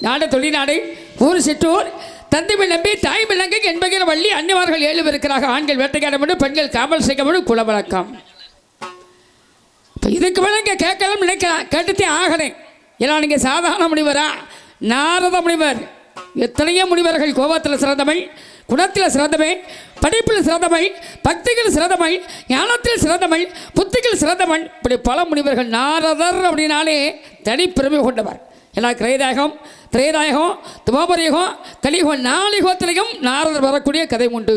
நாடு தொழில்நாடு ஊர் சிற்றூர் தந்தை நம்பி தாய் விலங்கு என்பகிற வள்ளி அன்னிவார்கள் 7 இருக்கிறார்கள். ஆண்கள் வேட்டைக்காட முடியும், பெண்கள் காவல் செய்ய முடியும், குலவழக்கம். இப்போ இதுக்கு மேலே இங்கே கேட்கலாம் நினைக்கலாம், கேட்டுத்தே ஆகணும். ஏன்னா நீங்கள் சாதாரண முனிவரா? நாரத முனிவர். எத்தனையோ முனிவர்கள் கோபத்தில் சிறந்தமை, குணத்தில் சிறந்தமை, படிப்பில் சிறந்தமை, பக்திகள் சிறந்தமை, ஞானத்தில் சிறந்தமை, புத்திகள் சிறந்தவன், இப்படி பல முனிவர்கள். நாரதர் அப்படின்னாலே தனிப்பெருமை கொண்டவர். ஏன்னா திரேதாயகம் துவாபரயுகம் கலியுகம் 4 யுகத்திலையும் நாரதர் வரக்கூடிய கதை உண்டு.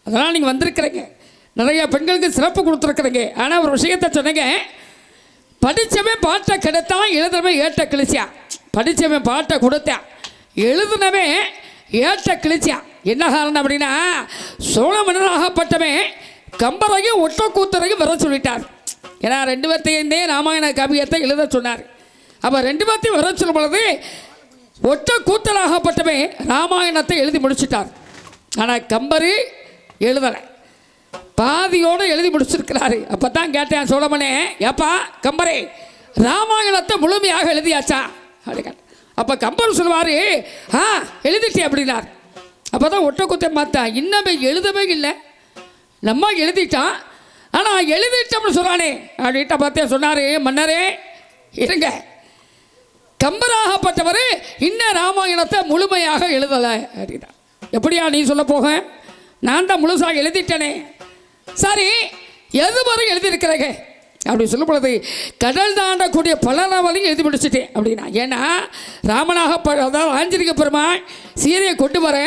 அதனால் நீங்கள் வந்திருக்கிறீங்க, நிறைய பெண்களுக்கு சிறப்பு கொடுத்துருக்குறீங்க. ஆனால் ஒரு விஷயத்தை சொன்னீங்க, படித்தவன் பாட்டை கெடுத்தான், எழுதுனவன் ஏட்ட கிழிச்சியா. படித்தவன் பாட்டை கொடுத்தான், எழுதுனவன் ஏட்ட கிழிச்சியா. என்ன காரணம் அப்படின்னா, சோழ மன்னனாகப்பட்டவன் கம்பரையும் ஒட்டக்கூத்தரையும் வர சொல்லிட்டார். ஏன்னா 2 பேர்த்தையுமே ராமாயண காவியத்தை எழுத சொன்னார். அப்போ 2 பேர்த்தையும் வர சொல்லும் பொழுது ஒட்டக்கூத்தராகப்பட்டவன் ராமாயணத்தை எழுதி முடிச்சிட்டார். ஆனால் கம்பர் எழுதலை, பாதியோடு எழுதி முடிச்சிருக்கிறாரு. அப்போ தான் கேட்டேன் சோழமனே, ஏப்பா கம்பரே ராமாயணத்தை முழுமையாக எழுதியாச்சா அப்படி. அப்போ கம்பர் சொல்லுவார், எழுதிட்டே அப்படின்னார். அப்போ தான் ஒட்டக்கூத்தை மாத்தான், இன்னமே எழுதவே இல்லை, நம்ம எழுதிட்டான், ஆனால் எழுதிட்டோம்னு சொன்னானே அப்படின்ட்டு பார்த்தேன். சொன்னார், மன்னரே இருங்க, கம்பராகப்பட்டவர் இன்னும் ராமாயணத்தை முழுமையாக எழுதலை அப்படின்னா. எப்படியா நீ சொல்ல போக, நான் தான் முழுசாக எழுதிட்டேனே. சரி, எதுவரை எழுதியிருக்கிறேங்க அப்படி சொல்லும் பொழுது, கடல் தாண்டக்கூடிய பல நாவலையும் எழுதி முடிச்சுட்டேன் அப்படின்னா. ஏன்னா ராமனாக அதாவது ஆஞ்சலிக பெருமாள் சீரையை கொண்டு வர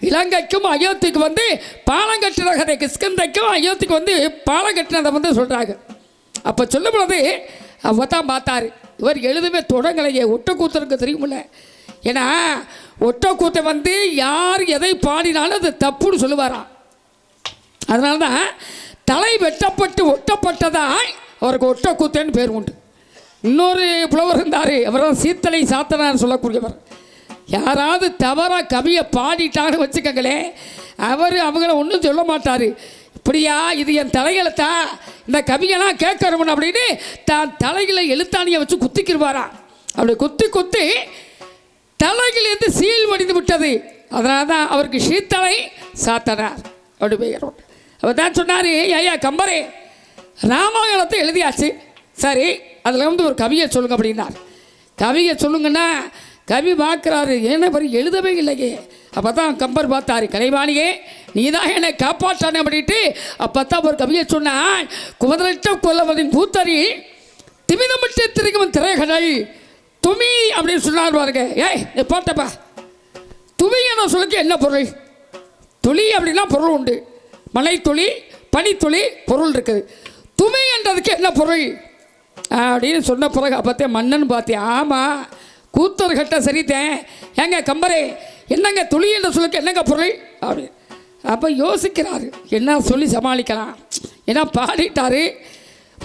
இலங்கைக்கும் அயோத்திக்கு வந்து பாலம் கட்டின கதை, கிஷ்கிந்தைக்கும் அயோத்திக்கு வந்து பாலம் கட்டினதை வந்து சொல்கிறாங்க. அப்போ சொல்லும் பொழுது அவ தான் பார்த்தாரு, இவர் எழுதவே தொடங்கலையே. ஒட்டக்கூத்தருக்கு தெரியுமில்ல, ஏன்னா ஒட்டக்கூத்தை வந்து யார் எதை பாடினாலும் அது தப்புன்னு சொல்லுவாராம். அதனால தான் தலை வெட்டப்பட்டு ஒட்டப்பட்டதான் அவருக்கு ஒட்டக்கூத்தன்னு பேர் உண்டு. இன்னொரு புலவர் இருந்தார், அவர் தான் சீத்தலை சாத்தனார் சொல்லக்கூடியவர். யாராவது தவறாக கவியை பாடிட்டான்னு வச்சுக்கங்களே, அவங்கள ஒன்றும் சொல்ல மாட்டார். இப்படியா இது என் தலையெழுத்தா, இந்த கவியெல்லாம் கேட்கறவன் அப்படின்னு தான் தலைகளை எழுத்தாணியை வச்சு குத்திக்கிடுவாரா. அப்படி குத்தி தலையிலேருந்து சீல் வடிந்து விட்டது. அதனால தான் அவருக்கு சீத்தலை சாத்தனார் அப்படி பெயர். அவர் தான் சொன்னார், ஐயா கம்பரே ராமாயணத்தை எழுதியாச்சு, சரி அதில் வந்து ஒரு கவியை சொல்லுங்க அப்படின்னார். கவியை சொல்லுங்கன்னா கவி பார்க்குறாரு, என்ன பரி எழுதவே இல்லையே. அப்போ தான் கம்பர் பார்த்தாரு, கலைவாணியே நீ தான் என்னை காப்பாற்றானே அப்படின்ட்டு. அப்போ தான் ஒரு கவியை சொன்னான், குமதலிட்ட கொல்லவரின் பூத்தறி திமிதமிட்டு திரிக்கும் திரைகடல் துமி அப்படின்னு சொன்னார் பாருங்க. நீ போட்டப்பா, துமி என சொல்லுக்கு என்ன பொருள்? துளி அப்படின்னா பொருள் உண்டு, மலை துளி பனித்துளி பொருள் இருக்குது. துமி என்றதுக்கு என்ன பொருள் அப்படின்னு சொன்ன பிறகு அப்போத்தே மன்னன் பார்த்தேன், ஆமாம் கூத்தர்கிட்ட சரித்தேன். ஏங்க கம்பரே என்னங்க துளி என்ற சொல்லுக்கு என்னங்க பொருள் அப்படி. அப்போ யோசிக்கிறாரு, என்ன சொல்லி சமாளிக்கலாம். ஏன்னா பாடிட்டாரு,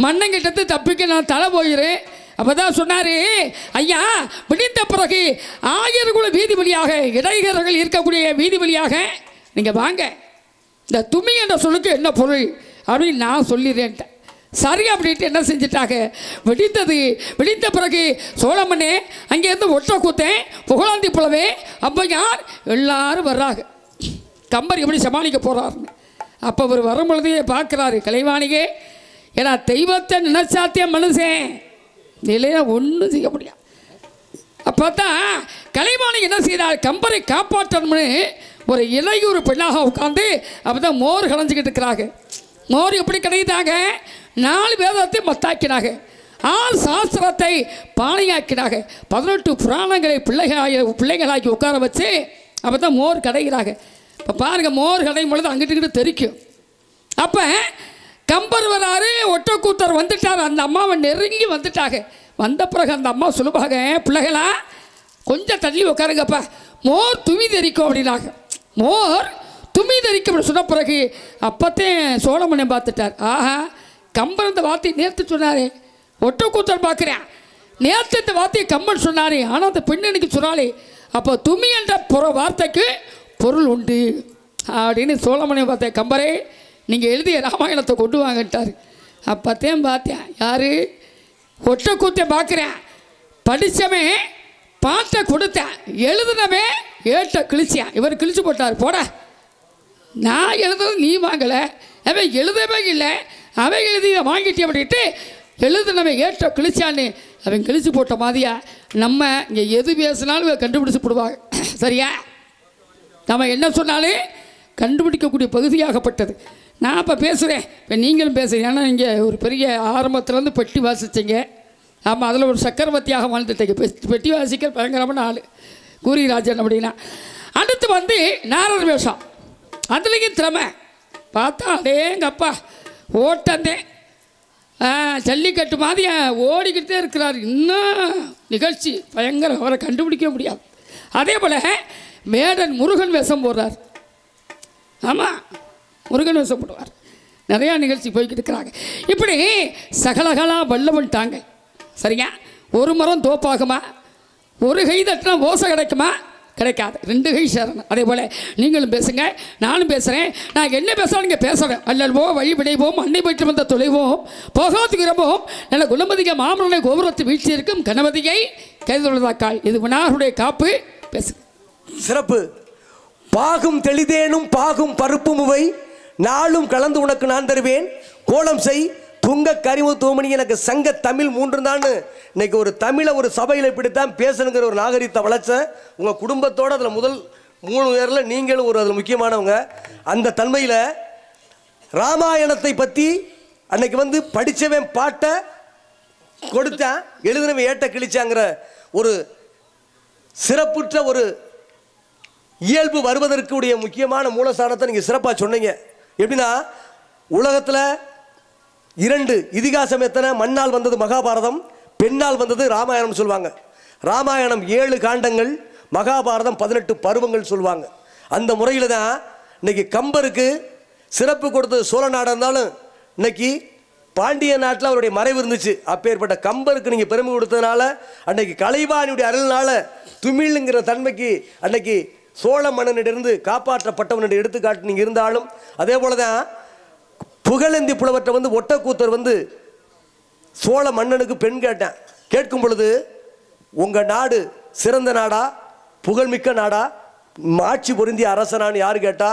மன்னங்கிட்ட தப்பிக்க நான் தலை போயிரு. அப்போ தான் சொன்னார், ஐயா விடிந்த பிறகு ஆயர்குல வீதி வழியாக இடையர்கள் இருக்கக்கூடிய வீதி வழியாக நீங்கள் வாங்க, இந்த துமி என்ற சொல்லுக்கு என்ன பொருள் அப்படின்னு நான் சொல்லிடுறேன்ட்டேன். சரி அப்படின்ட்டு என்ன செஞ்சிட்டாங்க, விடிந்த பிறகு சோழமன்னே அங்கேருந்து ஒட்டக்கூத்தேன் புகழாந்தி புலவே அப்பையார் எல்லாரும் வர்றாங்க. கம்பர் எப்படி சமாளிக்க போகிறாருன்னு. அப்போ அவர் வரும் பொழுதே பார்க்குறாரு, கலைவாணிகே ஏன்னா தெய்வத்தை நினைச்சாத்திய மனுஷன் இல்லையா ஒன்றும் செய்ய முடியாது. அப்போ தான் கலைவாணி என்ன செய்தார், கம்பரை காப்பாற்றணும்னு ஒரு இளையூர் பெண்ணாக உட்காந்து அப்போ தான் மோர் கலைஞ்சிக்கிட்டு இருக்கிறாங்க. மோர் எப்படி கிடைத்தாங்க, 4 வேதத்தை மத்தாக்கினாங்க, 6 சாஸ்திரத்தை பானையாக்கினாங்க, 18 புராணங்களை பிள்ளைகளாக்கி உட்கார வச்சு அப்போ தான் மோர் கடைகிறாங்க. இப்போ பாருங்கள், மோர் கடையும் பொழுது அங்கிட்டு தெரிக்கும். அப்போ கம்பர் வராரு, ஒட்டக்கூத்தர் வந்துட்டார், அந்த அம்மாவை நெருங்கி வந்துட்டாங்க. வந்த பிறகு அந்த அம்மா சொல்லுவாங்க, பிள்ளைகளா கொஞ்சம் தள்ளி உட்காருங்கப்பா, மோர் துமி தெரிக்கும் அப்படின்னாங்க. மோர் துமி தெரிக்கும் அப்படி சொன்ன பிறகு அப்போத்தே சோழமனை பார்த்துட்டார், ஆஹா கம்பர் இந்த வார்த்தையை நேர்த்து சொன்னாரே, ஒட்டக்கூத்தர் பார்க்குறேன் நேற்று இந்த வார்த்தையை கம்பன் சொன்னாரே, ஆனால் அந்த பெண்ணனுக்கு சொன்னாலே. அப்போ துமி என்ற வார்த்தைக்கு பொருள் உண்டு அப்படின்னு சோழமனை பார்த்தேன். கம்பரே நீங்கள் எழுதிய ராமாயணத்தை கொண்டு வாங்கட்டார். அப்போத்தையும் பார்த்தேன், யார் ஒட்டக்கூத்தை பார்க்குறேன், படித்தவன் பாட்டை கொடுத்தேன், எழுதுனவே ஏட்ட கிழிச்சியான். இவர் கிழிச்சு போட்டார். போட, நான் எழுதுறது நீ வாங்கலை, அவன் எழுதவே இல்லை, அவன் எழுதி இதை வாங்கிட்டே அப்படின்ட்டு எழுதுனவன் ஏட்ட கிழிச்சான்னு அவன் கிழிச்சு போட்ட மாதிரியா நம்ம இங்கே எது பேசினாலும் கண்டுபிடிச்சு போடுவாங்க. சரியா? நம்ம என்ன சொன்னாலும் கண்டுபிடிக்கக்கூடிய பகுதியாகப்பட்டது. நான் இப்போ பேசுகிறேன், இப்போ நீங்களும் பேசுகிறேன். ஏன்னா நீங்கள் ஒரு பெரிய ஆரம்பத்துலேருந்து பெட்டி வாசிச்சிங்க. ஆமாம், அதில் ஒரு சக்கரவர்த்தியாக வாழ்ந்துட்டீங்க. பெட்டி வாசிக்கிற பயங்கரமான ஆள் கூரிராஜன் அப்படின்னா. அடுத்து நாரர் வேஷம், அதுலேயும் திறமை பார்த்தா அடேங்கப்பா ஓட்டந்தே ஜல்லிக்கட்டு மாதிரி ஓடிக்கிட்டே இருக்கிறார். இன்னும் நிகழ்ச்சி பயங்கரம், அவரை கண்டுபிடிக்க முடியாது. அதே போல் மேடன் முருகன் வேஷம் போடுறார். ஆமாம், முருகன் வேஷம் போடுவார். நிறையா நிகழ்ச்சி போய்கிட்டு இருக்கிறாங்க. இப்படி சகலகலா வல்லவன் தாங்க. சரிங்க? ஒரு மரம் தோப்பாகுமா? ஒரு கை தட்டினா ஓசை கிடைக்குமா? கிடைக்காது. 2 கை சேரணும். அதே போல் நீங்களும் பேசுங்க, நானும் பேசுகிறேன். நான் என்ன பேசுகிறேன் நீங்கள் பேசுகிறேன். அல்லல்வோம் வழி விடைவோம் அன்னை பற்றி வந்த தொலைவோம் போகாதுகிறவோம் நல்ல குணமதிக மாமனை கோபுரத்தை வீழ்ச்சி இருக்கும் கணபதியை கைதுள்ளதாக்காள். இது விநாயகருடைய காப்பு. பேசுங்க. சிறப்பு. பாகும் தெளிதேனும் பாகும் பருப்புமுவை நாளும் கலந்து உனக்கு நான் தருவேன். கோலம் செய் துங்க கரிமு தூமணி எனக்கு சங்க தமிழ் 3 தான்னு இன்னைக்கு ஒரு தமிழை ஒரு சபையில் இப்படித்தான் பேசணுங்கிற ஒரு நாகரிகத்தை வளர்ச்ச உங்கள் குடும்பத்தோடு அதில் முதல் 3 பேரில் நீங்களும் ஒரு அதில் முக்கியமானவங்க. அந்த தன்மையில் ராமாயணத்தை பற்றி அன்னைக்கு படித்தவன் பாட்டை கொடுத்தான், எழுதினவன் ஏட்ட கிழிச்சாங்கிற ஒரு சிறப்புற்ற ஒரு இயல்பு வருவதற்கு உடைய முக்கியமான மூலஸ்தானத்தை நீங்கள் சிறப்பாக சொன்னீங்க. எப்படின்னா உலகத்தில் 2 இதிகாசம் எத்தனை? மண்ணால் வந்தது மகாபாரதம், பெண்ணால் வந்தது ராமாயணம் சொல்லுவாங்க. ராமாயணம் 7 காண்டங்கள், மகாபாரதம் 18 பருவங்கள் சொல்லுவாங்க. அந்த முறையில் தான் இன்னைக்கு கம்பருக்கு சிறப்பு கொடுத்தது சோழ நாடாக இருந்தாலும் இன்னைக்கு பாண்டிய நாட்டில் அவருடைய மறைவு இருந்துச்சு. அப்பேற்பட்ட கம்பருக்கு நீங்கள் பெருமை கொடுத்ததுனால அன்னைக்கு கலைவாணியுடைய அருள்னால துமிழ்ங்கிற தன்மைக்கு அன்னைக்கு சோழ மன்னனிடமிருந்து காப்பாற்றப்பட்டவனுடைய எடுத்துக்காட்டு நீங்கள் இருந்தாலும் அதே போல தான் புகழேந்தி புலவற்றை ஒட்டக்கூத்தர் சோழ மன்னனுக்கு பெண் கேட்டேன். கேட்கும் பொழுது உங்கள் நாடு சிறந்த நாடா, புகழ்மிக்க நாடா, ஆட்சி பொருந்திய அரசனான்னு யார் கேட்டா?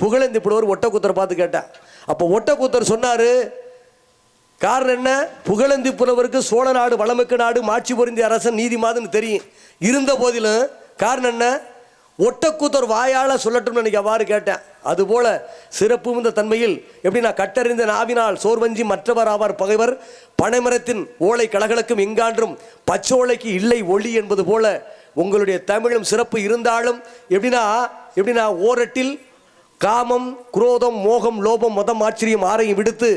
புகழேந்தி புலவர் ஒட்டக்கூத்தரை பார்த்து கேட்டேன். அப்போ ஒட்டக்கூத்தர் சொன்னார், காரணம் என்ன? புகழேந்தி புலவருக்கு சோழ நாடு வளமிக்க நாடு, ஆட்சி பொருந்திய அரசன் நீதிமாதுன்னு தெரியும். இருந்த போதிலும் காரணம் என்ன? ஒட்டக்கூத்தர் வாயால் சொல்லட்டும்னு எனக்கு அவ்வாறு கேட்டேன். அதுபோல சிறப்பு இந்த தன்மையில் எப்படி நான் கட்டறிந்த நாவினால் சோர்வஞ்சி மற்றவர் ஆவார் பகைவர், பனைமரத்தின் ஓலை கலகலக்கும் எங்கான்றும் பச்சோலைக்கு இல்லை ஒளி என்பது போல உங்களுடைய தமிழும் சிறப்பு இருந்தாலும் எப்படின்னா ஓரட்டில் காமம் குரோதம் மோகம் லோபம் மதம் ஆச்சரியம் ஆரையும் விடுத்து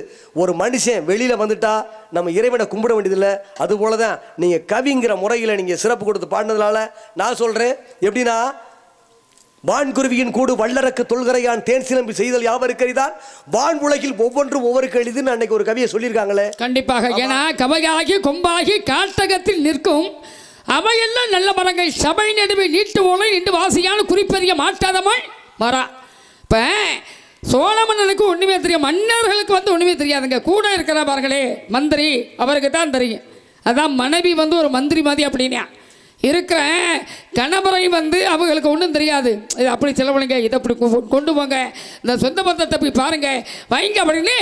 ஒரு மனுஷன் வெளியில் வந்துட்டா நம்ம இறைவனை கும்பிட வேண்டியதில்லை. அதுபோல தான் நீங்கள் கவிங்கிற முறையில் நீங்கள் சிறப்பு கொடுத்து பாடினதுனால நான் சொல்கிறேன். எப்படின்னா வான்குருவியின் கூடு வல்லரக்கு தொல்கரையான் தேன் சிலம்பி செய்தல் யாவருக்கரிதான் வான் உலகில் ஒவ்வொன்றும் ஒவ்வொருக்கு எளிதுன்னு அன்னைக்கு ஒரு கவியை சொல்லியிருக்காங்களே. கண்டிப்பாக. ஏன்னா கவையாகி கொம்பாகி காட்டகத்தில் நிற்கும் அவையெல்லாம் நல்ல மரங்கள் சபை நடுவே நீட்டு ஓலை நின்று வாசியான குறிப்பறிய மாட்டாதமல் வரா. இப்போ சோழ மன்னனுக்கு ஒன்றுமே தெரியும், மன்னர்களுக்கு ஒன்றுமே தெரியாதுங்க. கூட இருக்கிற பாருங்களே மந்திரி, அவருக்கு தான் தெரியும். அதான் மனைவி ஒரு மந்திரி மாதிரி அப்படின்னா இருக்கிற கணவரை அவங்களுக்கு ஒன்றும் தெரியாது. இது அப்படி செலவழிங்க, இதை அப்படி கொண்டு போங்க, இந்த சொந்த பந்தத்தை போய் பாருங்க வைங்க அப்படின்னு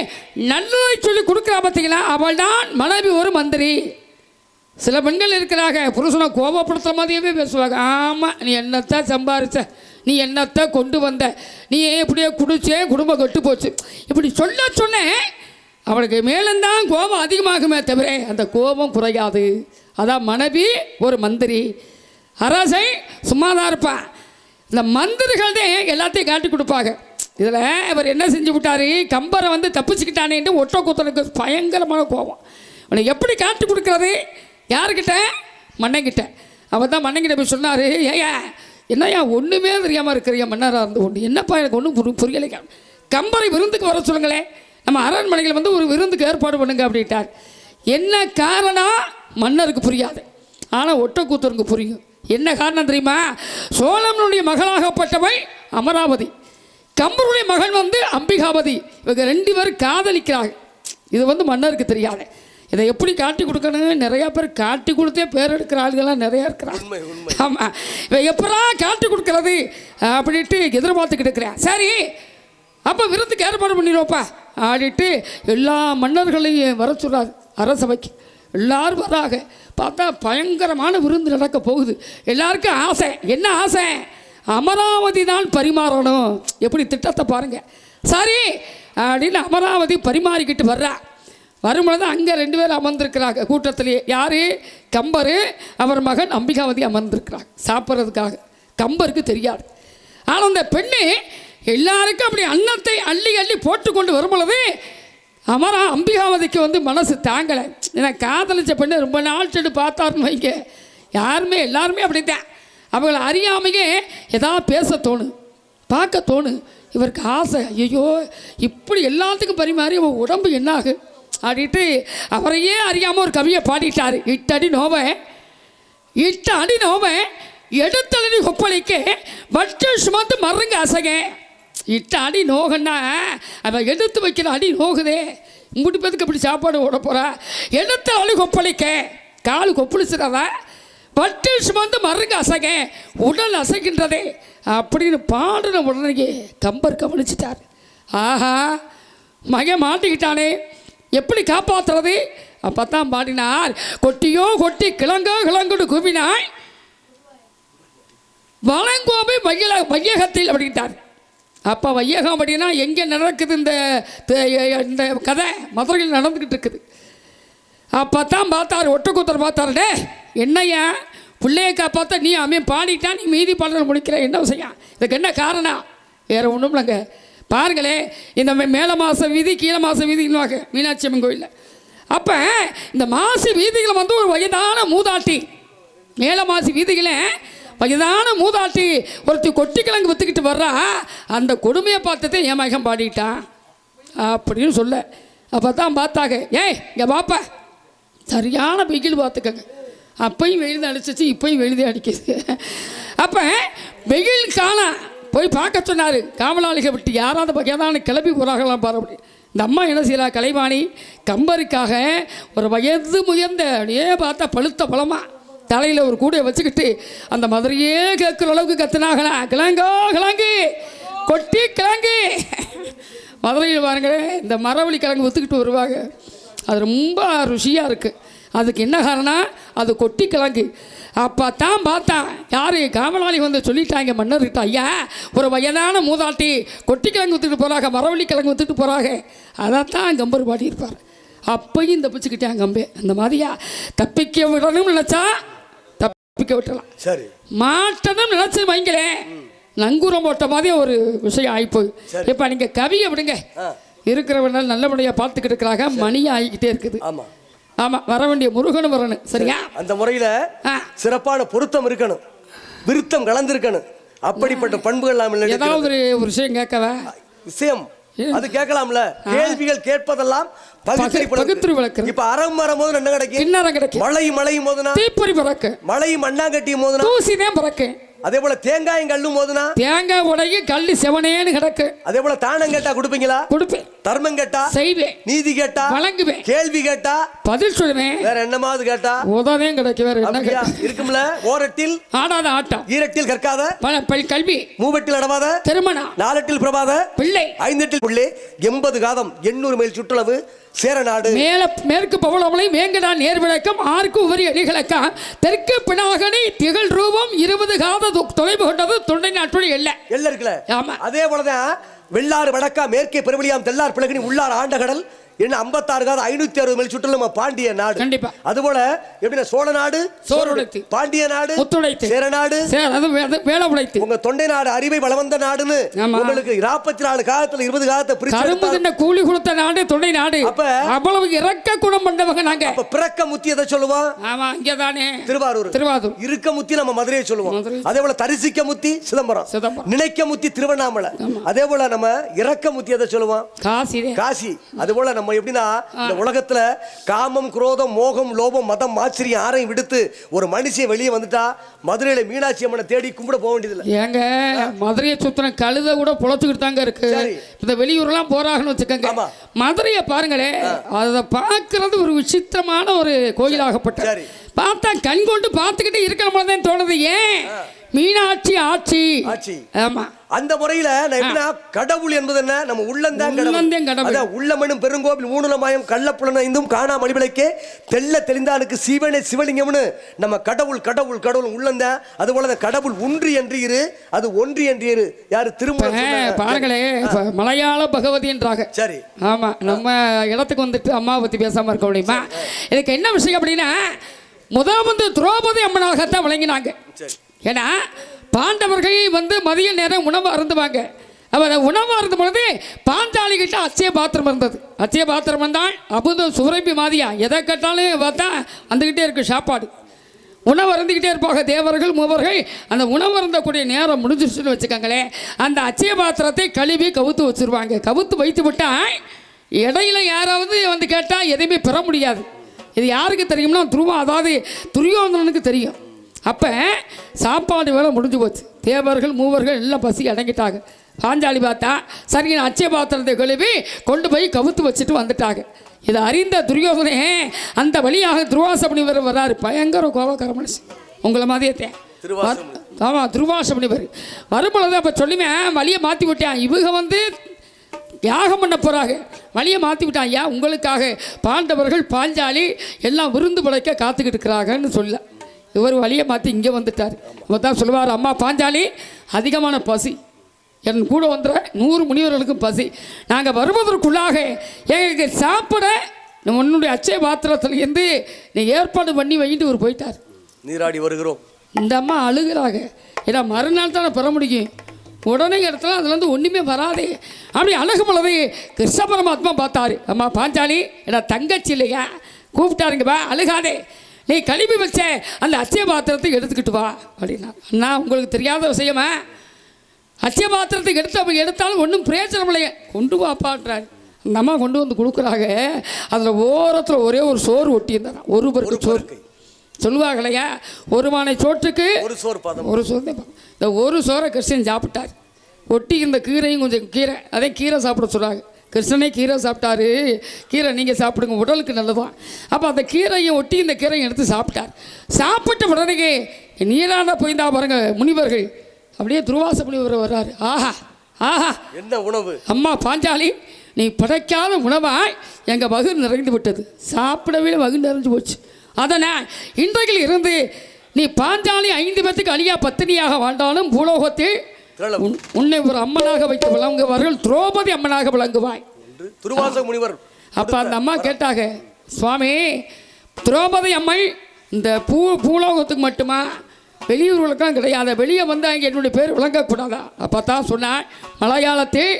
நல்லதை சொல்லி கொடுக்குறா. பார்த்தீங்களா? அவள் தான் மனைவி ஒரு மந்திரி. சில பெண்கள் இருக்கிறாங்க புருஷனை கோபப்படுத்துகிற மாதிரியே பேசுவாங்க. ஆமாம், நீ என்னத்தை சம்பாரிச்ச, நீ என்னத்தை கொண்டு வந்த, நீ எப்படியோ குடிச்சே குடும்பம் கெட்டு போச்சு, இப்படி சொன்னேன். அவளுக்கு மேலந்தான் கோபம் அதிகமாகுமே தவிர அந்த கோபம் குறையாது. அதான் மனைவி ஒரு மந்திரி. அரசை சும்மாதான் இருப்பான். இந்த மந்திரிகள் தான் எல்லாத்தையும் காட்டி கொடுப்பாங்க. இதில் இவர் என்ன செஞ்சு விட்டார்? கம்பரை தப்பிச்சுக்கிட்டானேன்னு ஒட்டக்கூத்தனுக்கு பயங்கரமான கோபம். அவனை எப்படி காட்டி கொடுக்குறது? யாருக்கிட்ட? மன்னங்கிட்ட. அவர் தான் மன்னங்கிட்ட போய் சொன்னார், ஏயா என்னையா ஒன்றுமே தெரியாமல் இருக்கிறியா மன்னராக இருந்து ஒன்று, என்னப்பா எனக்கு ஒன்றும் புரியலை, கம்பரை விருந்துக்கு வர சொல்லுங்களேன், நம்ம அரண்மனையில் ஒரு விருந்துக்கு ஏற்பாடு பண்ணுங்க அப்படின்ட்டார். என்ன காரணம்? மன்னருக்கு புரியாது, ஆனால் ஒட்டக்கூத்தருக்கு புரியும். என்ன காரணம் தெரியுமா? சோழனுடைய மகளாகப்பட்டவை அமராவதி, கம்பருடைய மகன் அம்பிகாவதி. இவங்க 2 பேரும் காதலிக்கிறாங்க. இது மன்னருக்கு தெரியாது. இதை எப்படி காட்டி கொடுக்கணும், நிறையா பேர் காட்டி கொடுத்தே பேர் எடுக்கிற ஆளுகள்லாம் நிறையா இருக்கிறாங்க. ஆமாம், இவன் எப்படா காட்டி கொடுக்கறது அப்படின்ட்டு எதிர்பார்த்துக்கிட்டு இருக்கிறேன். சரி, அப்போ விருந்துக்கு ஏற்பாடு பண்ணிடுவோப்பா ஆடிட்டு எல்லா மன்னர்களையும் வர சொல்கிறார் அரசவைக்கு. எல்லாரும் வராங்க. பார்த்தா பயங்கரமான விருந்து நடக்க போகுது. எல்லாருக்கும் ஆசை. என்ன ஆசை? அமராவதி தான் பரிமாறணும். எப்படி திட்டத்தை பாருங்கள். சரி அப்படின்னு அமராவதி பரிமாறிக்கிட்டு வர்றா. வரும்பொழுது அங்கே 2 பேர் அமர்ந்திருக்கிறாங்க கூட்டத்திலேயே. யார்? கம்பர், அவர் மகன் அம்பிகாவதி அமர்ந்திருக்கிறாங்க சாப்பிட்றதுக்காக. கம்பருக்கு தெரியாது. ஆனால் அந்த பெண்ணு எல்லாருக்கும் அப்படி அன்னத்தை அள்ளி அள்ளி போட்டு கொண்டு வரும்பொழுது அம்பிகாவதிக்கு மனசு தாங்கலை. ஏன்னா காதலிச்ச பெண்ணு ரொம்ப நாள் சென்று பார்த்தாருன்னு வைங்க, எல்லாருமே அப்படித்தான். அவங்களை அறியாமையே ஏதாவது பேச தோணும், பார்க்க தோணும். இவருக்கு ஆசை, ஐயோ இப்படி எல்லாத்துக்கும் பரிமாறி அவன் உடம்பு என்னாகு அப்படின்ட்டு அவரையே அறியாமல் ஒரு கவியை பாடிட்டார். இட்டடி நோவை எடுத்தடி கொப்பளிக்க வட்டு சுமந்து மருங்க அசக. இட்ட அடி நோகன்னா அவன் எடுத்து வைக்கிற அடி நோகுதே. இங்குட்டி பேத்துக்கு அப்படி சாப்பாடு ஓட போகிறா. எடுத்த அடி கொப்பளிக்க கால் கொப்பளிச்சிடாதா. வட்டு சுமந்து மருங்க அசக உடல் அசைக்கின்றதே அப்படின்னு பாடின உடனே கம்பர் கவனிச்சிட்டார். ஆஹா, மகன் மாட்டிக்கிட்டானே, எப்படி காப்பாற்றுறது? அப்போ தான் பாடினார். கொட்டியோ கொட்டி கிழங்குடு குவினாய் வளங்கோவை வையகத்தில் அப்படின்ட்டார். அப்போ வையகம் அப்படின்னா எங்கே நடக்குது? இந்த கதை மதுரையில் நடந்துக்கிட்டு இருக்குது. அப்போ தான் பார்த்தார், ஒட்டக்கூத்தர் பார்த்தாருடே, என்னையா பிள்ளையை காப்பாற்ற நீ அவன் பாடிட்டா, நீ மீதி பாடல் முடிக்கிற, என்ன விஷயம்? இதுக்கு என்ன காரணம்? வேறு ஒன்றும் இல்லைங்க. பாருங்களே, இந்த மேல மாத வீதி கீழே மாத வீதின்னுவாங்க மீனாட்சி அம்மன் கோயிலில். அப்போ இந்த மாசி வீதிகளை ஒரு வயதான மூதாட்டி, மேல மாசி வீதிகளை வயதான மூதாட்டி ஒருத்தி கொட்டி கிழங்கு விற்றுக்கிட்டு வர்றா. அந்த கொடுமையை பார்த்ததே என் மகன் பாடிட்டான் அப்படின்னு சொல்ல. அப்போ தான் பார்த்தாங்க, ஏய் இங்கே பாப்பா, சரியான வெயில் பார்த்துக்கங்க. அப்பையும் வெயில் அடிச்சிச்சு, இப்பையும் வெயில்தே அடிக்குது. அப்போ வெயில் காண போய் பார்க்க சொன்னார். காவலாளிகள் விட்டு யாராவது வகையான கிளம்பி போகிறாங்களாம் பாரு. அப்படி இந்த அம்மா என்ன செய்யலா, கலைவாணி கம்பருக்காக ஒரு வயது முயர்ந்த அப்படியே பார்த்தா பழுத்த பழமா தலையில் ஒரு கூடையை வச்சுக்கிட்டு அந்த மதுரையே கேட்குற அளவுக்கு கத்துனாங்களா, கிழங்கோ கிழங்கு கொட்டி கிழங்கு. மதுரையில் பாருங்க, இந்த மரவள்ளி கிழங்கு விற்றுக்கிட்டு வருவாங்க. அது ரொம்ப ருசியாக இருக்குது. அதுக்கு என்ன காரணம்? அது கொட்டி கிழங்கு. அப்போ தான் பார்த்தான் யார் காவலாளி சொல்லிட்டாங்க மன்னர்கிட்ட, ஐயா ஒரு வயதான மூதாட்டி கொட்டி கிழங்கு விற்றுட்டு போகிறாங்க, மரவள்ளி கிழங்கு விற்றுட்டு போகிறாங்க. அதைத்தான் கம்பர் பாடியிருப்பார். அப்பையும் தப்பிச்சுக்கிட்டான் கம்பே. அந்த மாதிரியா தப்பிக்க விடணும் நினச்சா தப்பிக்க விட்டலாம், சரி மாட்டணும் நினச்சி வைங்களேன், நங்கூரம் போட்ட மாதிரி ஒரு விஷயம் ஆகிப்போய். இப்போ நீங்கள் கவியை விடுங்க, இருக்கிறவங்க நல்லபடியாக பார்த்துக்கிட்டு இருக்கிறாங்க. மணி ஆகிக்கிட்டே இருக்குது. ஆமாம் ஆமாம், வர வேண்டிய முருகனும் வரணும். சரியா? அந்த முறையில் சிறப்பான பொருத்தம் இருக்கணும், விருத்தம் கலந்துருக்கணும். அப்படிப்பட்ட பண்புகள் ஏதாவது ஒரு விஷயம் கேட்கவா? விஷயம் அது கேட்கலாம்ல. கேள்விகள் கேட்பதெல்லாம் பகுத்து விளக்கு. இப்ப அறம் மரம் போது என்ன கிடைக்கும்? கிண்ணறம் கிடைக்கும். மழையும் போதுனா தீப்பொறி பறக்க, மழையும் மண்ணாங்கட்டியும் போதுனா தூசிதான் பறக்க. அதே போல தேங்காயும் கல்லும் போதுனா தேங்காய் உடையி கல்லு செவனேன்னு கிடக்கு. அதே போல தானம் கேட்டா கொடுப்பீங்களா? கொடுப்பேன். தர்மம் கேட்டா செய்வேன். நீதி கேட்டா வழங்குவேன். கேள்வி கேட்டா பதில் சொல்லுவேன். வேற என்னமாவது கேட்டா உதவியும் கிடைக்கும். வேற என்ன இருக்கும்ல? ஓரத்தில் ஆடாத ஆட்டம், ஈரட்டில் கற்காத கல்வி, மூவெட்டில் அடவாத திருமணம், நாலெட்டில் பிரபாத பிள்ளை, ஐந்தெட்டில் பிள்ளை, 80 காதம் 800 மைல் சுற்றளவு சேரநாடு, மேற்கு பவளமலை, மேங்கடான் நேர்விளக்கம், ஆர்க்கு உவரி அடிகளக்கா, தெற்கு பினாகனி திகழ் ரூபம் 20 காத தொலைவு கொண்டது தொண்டை நாட்டுடைய எல்லை இருக்குல்ல. ஆமா, அதே போலதான் வெள்ளாறு வடக்கா, மேற்கே பெருவெளியாம், தெல்லார் பிளகனி, உள்ளார் ஆண்டகடல் என்ன 56 காத 560 மைல் சுற்றளவு நம்ம பாண்டிய நாடு. கண்டிப்பா. அதுபோல எப்படின்னா சோழ நாடு சோறுடைத்து, பாண்டிய நாடு முத்துடைத்து, சேர நாடு வேலை உடைத்து, உங்க தொண்டை நாடு அறிவை வளவந்த நாடுன்னு உங்களுக்கு 44 காலத்துல 20 காலத்தை பிரிச்சு கூலி கொடுத்த நாடு தொண்டை நாடு. அப்ப அவ்வளவு இறக்க குணம் பண்ணவங்க நாங்க. அப்ப பிறக்க முத்தி எதை சொல்லுவோம்? ஆமா, இங்கதானே திருவாரூர். இருக்க முத்தி நம்ம மதுரையை சொல்லுவோம். அதே போல தரிசிக்க முத்தி சிதம்பரம், நினைக்க முத்தி திருவண்ணாமலை. அதே போல நம்ம இறக்க முத்தி எதை சொல்லுவோம்? காசி. அதே போல நம்ம நம்ம எப்படின்னா இந்த உலகத்துல காமம், குரோதம், மோகம், லோபம், மதம், ஆச்சரியம் ஆரையும் விடுத்து ஒரு மனுஷன் வெளியே வந்துட்டா மதுரையில மீனாட்சி அம்மனை தேடி கும்பிட போக வேண்டியதில்லை. ஏங்க மதுரையை சுத்தின கழுத கூட பொழைச்சுக்கிட்டு தாங்க இருக்கு. இந்த வெளியூர்லாம் போறாங்கன்னு வச்சுக்கோங்க, மதுரையை பாருங்களே, அதை பார்க்கறது ஒரு விசித்திரமான ஒரு கோயிலாகப்பட்ட பார்த்தா கண் கொண்டு பார்த்துக்கிட்டு இருக்கிற மாதிரி தான் தோணுது. ஏன் மீனாட்சி ஆட்சி. ஆமா, அந்த முறையில கடவுள் என்பது என்ன? நம்ம உள்ளந்தான் கடவுள். உள்ளமனும் பெருங்கோவில் மூணுலமாயம் கள்ளப்புலனைந்தும் காணா மணிவிளக்கே தெல்ல தெளிந்தானுக்கு சிவனே சிவலிங்கம்னு நம்ம கடவுள் கடவுள் கடவுள் உள்ளந்தான். அது போல கடவுள் ஒன்று என்று இரு, அது ஒன்று என்று இரு. யாரு திரும்ப பாருங்களே, மலையாள பகவதி என்றாங்க. சரி, ஆமா, நம்ம இடத்துக்கு வந்துட்டு அம்மாவை பத்தி பேசாம இருக்க முடியுமா? இதுக்கு என்ன விஷயம் அப்படின்னா, முதல் திரௌபதி அம்மனாகத்தான் விளங்கினாங்க. ஏன்னா பாண்டவர்கள் மதிய நேரம் உணவு அருந்துவாங்க. அவர் உணவு அருந்தும் பொழுது பாஞ்சாலி கிட்ட அச்சய பாத்திரம் இருந்தது. அச்சய பாத்திரம் வந்தால் அபுதம் சுரப்பி மாதிரியா எதை கேட்டாலும் பார்த்தா வந்துக்கிட்டே இருக்கு சாப்பாடு. உணவு அருந்துக்கிட்டே இருப்பாங்க தேவர்கள் மூவர்கள். அந்த உணவு அருந்தக்கூடிய நேரம் முடிஞ்சிருச்சுன்னு வச்சுக்கோங்களேன், அந்த அச்சய பாத்திரத்தை கழுவி கவுத்து வச்சுருவாங்க. கவுத்து வைத்து விட்டால் இடையில யாராவது கேட்டால் எதையுமே பெற முடியாது. இது யாருக்கு தெரியும்னா அதாவது துரியோதனனுக்கு தெரியும். அப்போ சாப்பாடு வேலை முடிஞ்சு போச்சு. தேவர்கள் மூவர்கள் எல்லாம் பசி அடங்கிட்டாங்க. பாஞ்சாலி பார்த்தா சரி, அச்சய பாத்திரத்தை கழுவி கொண்டு போய் கவுத்து வச்சுட்டு வந்துட்டாங்க. இதை அறிந்த துரியோதனே அந்த வழியாக துர்வாச முனிவர் வர்றாரு. பயங்கர கோபக்கார மனுஷன், உங்களை மாதிரியே. ஆமாம், துர்வாச முனிவர் வரும்பொழுது அப்போ சொல்லுவேன், வழியை மாற்றி விட்டேன். இவங்க யாகம் பண்ண போகிறாங்க, வழியை மாற்றி விட்டான். ஏன்? உங்களுக்காக பாண்டவர்கள் பாஞ்சாலி எல்லாம் விருந்து படைக்க காத்துக்கிட்டு இருக்கிறாங்கன்னு சொல்ல இவர் வழியை மாற்றி இங்கே வந்துட்டார். இவர் தான் சொல்லுவார், அம்மா பாஞ்சாலி அதிகமான பசி, என் கூட வந்துற 100 முனிவர்களுக்கும் பசி, நாங்கள் வருவதற்குள்ளாக எங்களுக்கு சாப்பிட உன்னுடைய அச்சய பாத்திரத்துலேருந்து நீ ஏற்பாடு பண்ணி வைட்டு இவர் போயிட்டார். நீராடி வருகிறோம். இந்த அம்மா அழுகிறாங்க. ஏன்னா மறுநாள் தானே பெற முடியும், உடனே இடத்துல அதுலேருந்து ஒன்றுமே வராது. அப்படி அழகு பொழுது கிருஷ்ண பரமாத்மா பார்த்தாரு. அம்மா பாஞ்சாலி ஏன்னா தங்கச்சி இல்லையா, கூப்பிட்டாருங்கப்பா, அழுகாதே, நீ கழுவி வச்ச அந்த அச்சய பாத்திரத்தை எடுத்துக்கிட்டு வா அப்படின்னா. அண்ணா உங்களுக்கு தெரியாத விஷயமா, அச்சய பாத்திரத்தை எடுத்தாலும் ஒன்றும் பிரயோஜனம் இல்லையே, கொண்டு வாப்பான்றாரு. அந்த அம்மா கொண்டு வந்து கொடுக்குறாங்க. அதில் ஓரத்தில் ஒரே ஒரு சோறு ஒட்டி இருந்தாங்க. ஒரு பேருக்கு சோறு சொல்லுவாங்க இல்லையா, ஒரு மானை சோற்றுக்கு ஒரு சோறு. இந்த ஒரு சோறை கிருஷ்ணன் சாப்பிட்டார். ஒட்டி இந்த கீரையும் கொஞ்சம் கீரை, அதே கீரை சாப்பிட சொல்கிறாங்க. கிருஷ்ணனே கீரை சாப்பிட்டாரு. கீரை நீங்கள் சாப்பிடுங்க, உடலுக்கு நல்லதான். அப்போ அந்த கீரையும் ஒட்டி இந்த கீரையும் எடுத்து சாப்பிட்டார். சாப்பிட்ட உடனே நீரான போய்ந்தா பாருங்க முனிவர்கள். அப்படியே துர்வாச முனிவர் வர்றாரு. ஆஹா ஆஹா, என்ன உணவு அம்மா பாஞ்சாலி, நீ படைக்காத உணவாய் எங்கள் வகு நிறைந்து விட்டது. சாப்பிடவே வகு நிறைஞ்சு போச்சு. அதனால் இன்றையில் இருந்து நீ பாஞ்சாலி 5 பேத்துக்கு அழியா பத்தினியாக வாழ்ந்தாலும் பூலோகத்தில் உன்னை ஒரு அம்மனாக வைத்து விளங்குவார்கள். திரௌபதி அம்மனாக விளங்குவாய். துர்வாச முனிவர். அப்போ அந்த அம்மா கேட்டாங்க, சுவாமி திரௌபதி அம்மை இந்த பூலோகத்துக்கு மட்டுமா, வெளியூர்களுக்கெல்லாம் கிடையாது, வெளியே வந்தால் என்னுடைய பேர் விளங்கக்கூடாதா? அப்போ தான் சொன்னான், மலையாளத்தில்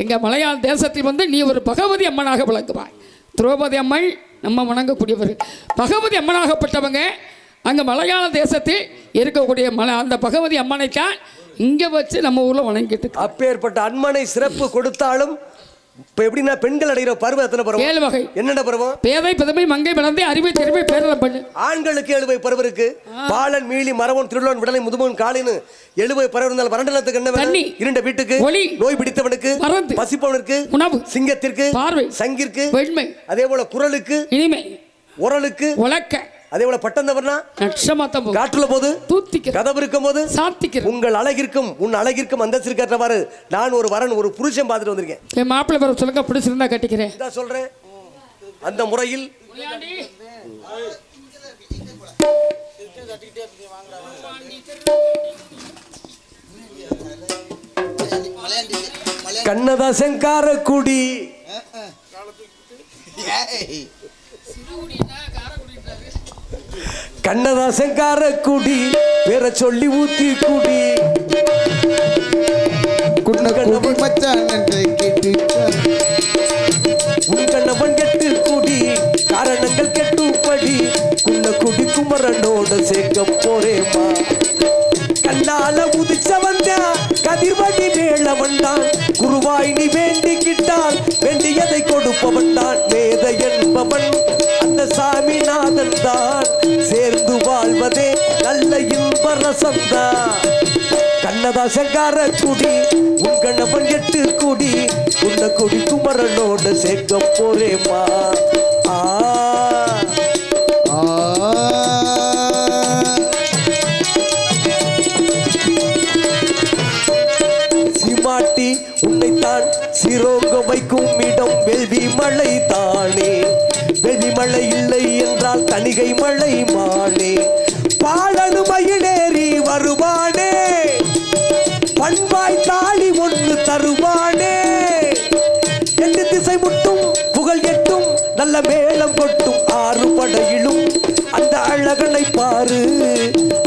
எங்கள் மலையாள தேசத்தில் நீ ஒரு பகவதி அம்மனாக விளங்குவாய். திரௌபதி அம்மை நம்ம வணங்கக்கூடியவர். பகவதி அம்மனாகப்பட்டவங்க அங்கே மலையாள தேசத்தில் இருக்கக்கூடிய அந்த பகவதி அம்மனைத்தான் இங்கே வச்சு நம்ம ஊரில் வணங்கிட்டு. அப்பேற்பட்ட அம்மனை சிறப்பு கொடுத்தாலும் இப்போ எப்படின்னா பெண்கள் அடைகிற பருவம் எத்தனை பருவம்? 7 வகை. என்னென்ன பருவம்? பேதை பிதமை மங்கை பிறந்தே அறிவை தெரிவை பேரலம் பண்ணு. ஆண்களுக்கு 7 வகை பருவம் இருக்கு. பாலன் மீளி மரவன் திருளன் விடலை முதுமன் காலின்னு 7 வகை பருவம் இருந்தால் வறண்டலத்துக்கு என்ன தண்ணி, இருண்ட வீட்டுக்கு ஒளி, நோய் பிடித்தவனுக்கு மறந்து, பசிப்பவனுக்கு உணவு, சிங்கத்திற்கு பார்வை, சங்கிற்கு வெண்மை, அதே போல குரலுக்கு இனிமை, உரலுக்கு உலக்க, அதே போல பட்டந்தவர்னா நட்சமாத்தம், காற்றுல போது தூத்திக்க, கதவு இருக்கும் போது சாத்திக்க. உங்கள் அழகிற்கும் உன் அழகிற்கும் அந்தஸ்திற்கு ஏற்றவாறு நான் ஒரு வரன் ஒரு புருஷன் பார்த்துட்டு வந்திருக்கேன். என் மாப்பிள்ளை வர சொல்லுங்க, பிடிச்சிருந்தா கட்டிக்கிறேன். இதான் சொல்றேன். அந்த முறையில் கண்ணதாசன் காரக்குடி கண்ணதாசன் காரக்குடி பேர சொல்லி ஊத்தி குடி குடி மச்சான் என்று கேட்டு உன் கண்ணவன் கெட்டு குடி காரணங்கள் கெட்டுப்படி குள்ள குடி குமரனோட சேர்க்க போறேமா. கண்ணால உதிச்ச வந்தான் கதிர்வடி வேள வந்தான் குருவாய் நீ வேண்டிக்கிட்டால் வேண்டியதை கொடு கொடுப்பவன் தான் மேத என்பவன் அந்த சாமிநாதன் தான் சேர்ந்து வாழ்வதே நல்ல இன்ப ரசம்தான் கண்ணதாசங்கார குடி உங்கனவன் 8 குடி உன்ன குடி குமரனோட சேர்க்க போறேமா சீமாட்டி உன்னைத்தான் சிரோங்க வைக்கும் இடம் வெல்வி மலை தானே வெல்வி மலை இல்லை என்றால் தணிகை மலை மானே பாலனு மயிலேறி வருவானே பண்பாய் தாளி ஒன்று தருவானே 8 திசை முட்டும் புகழ் எட்டும் நல்ல மேளம் கொட்டும் 6 படையிலும் அந்த அழகனை பாரு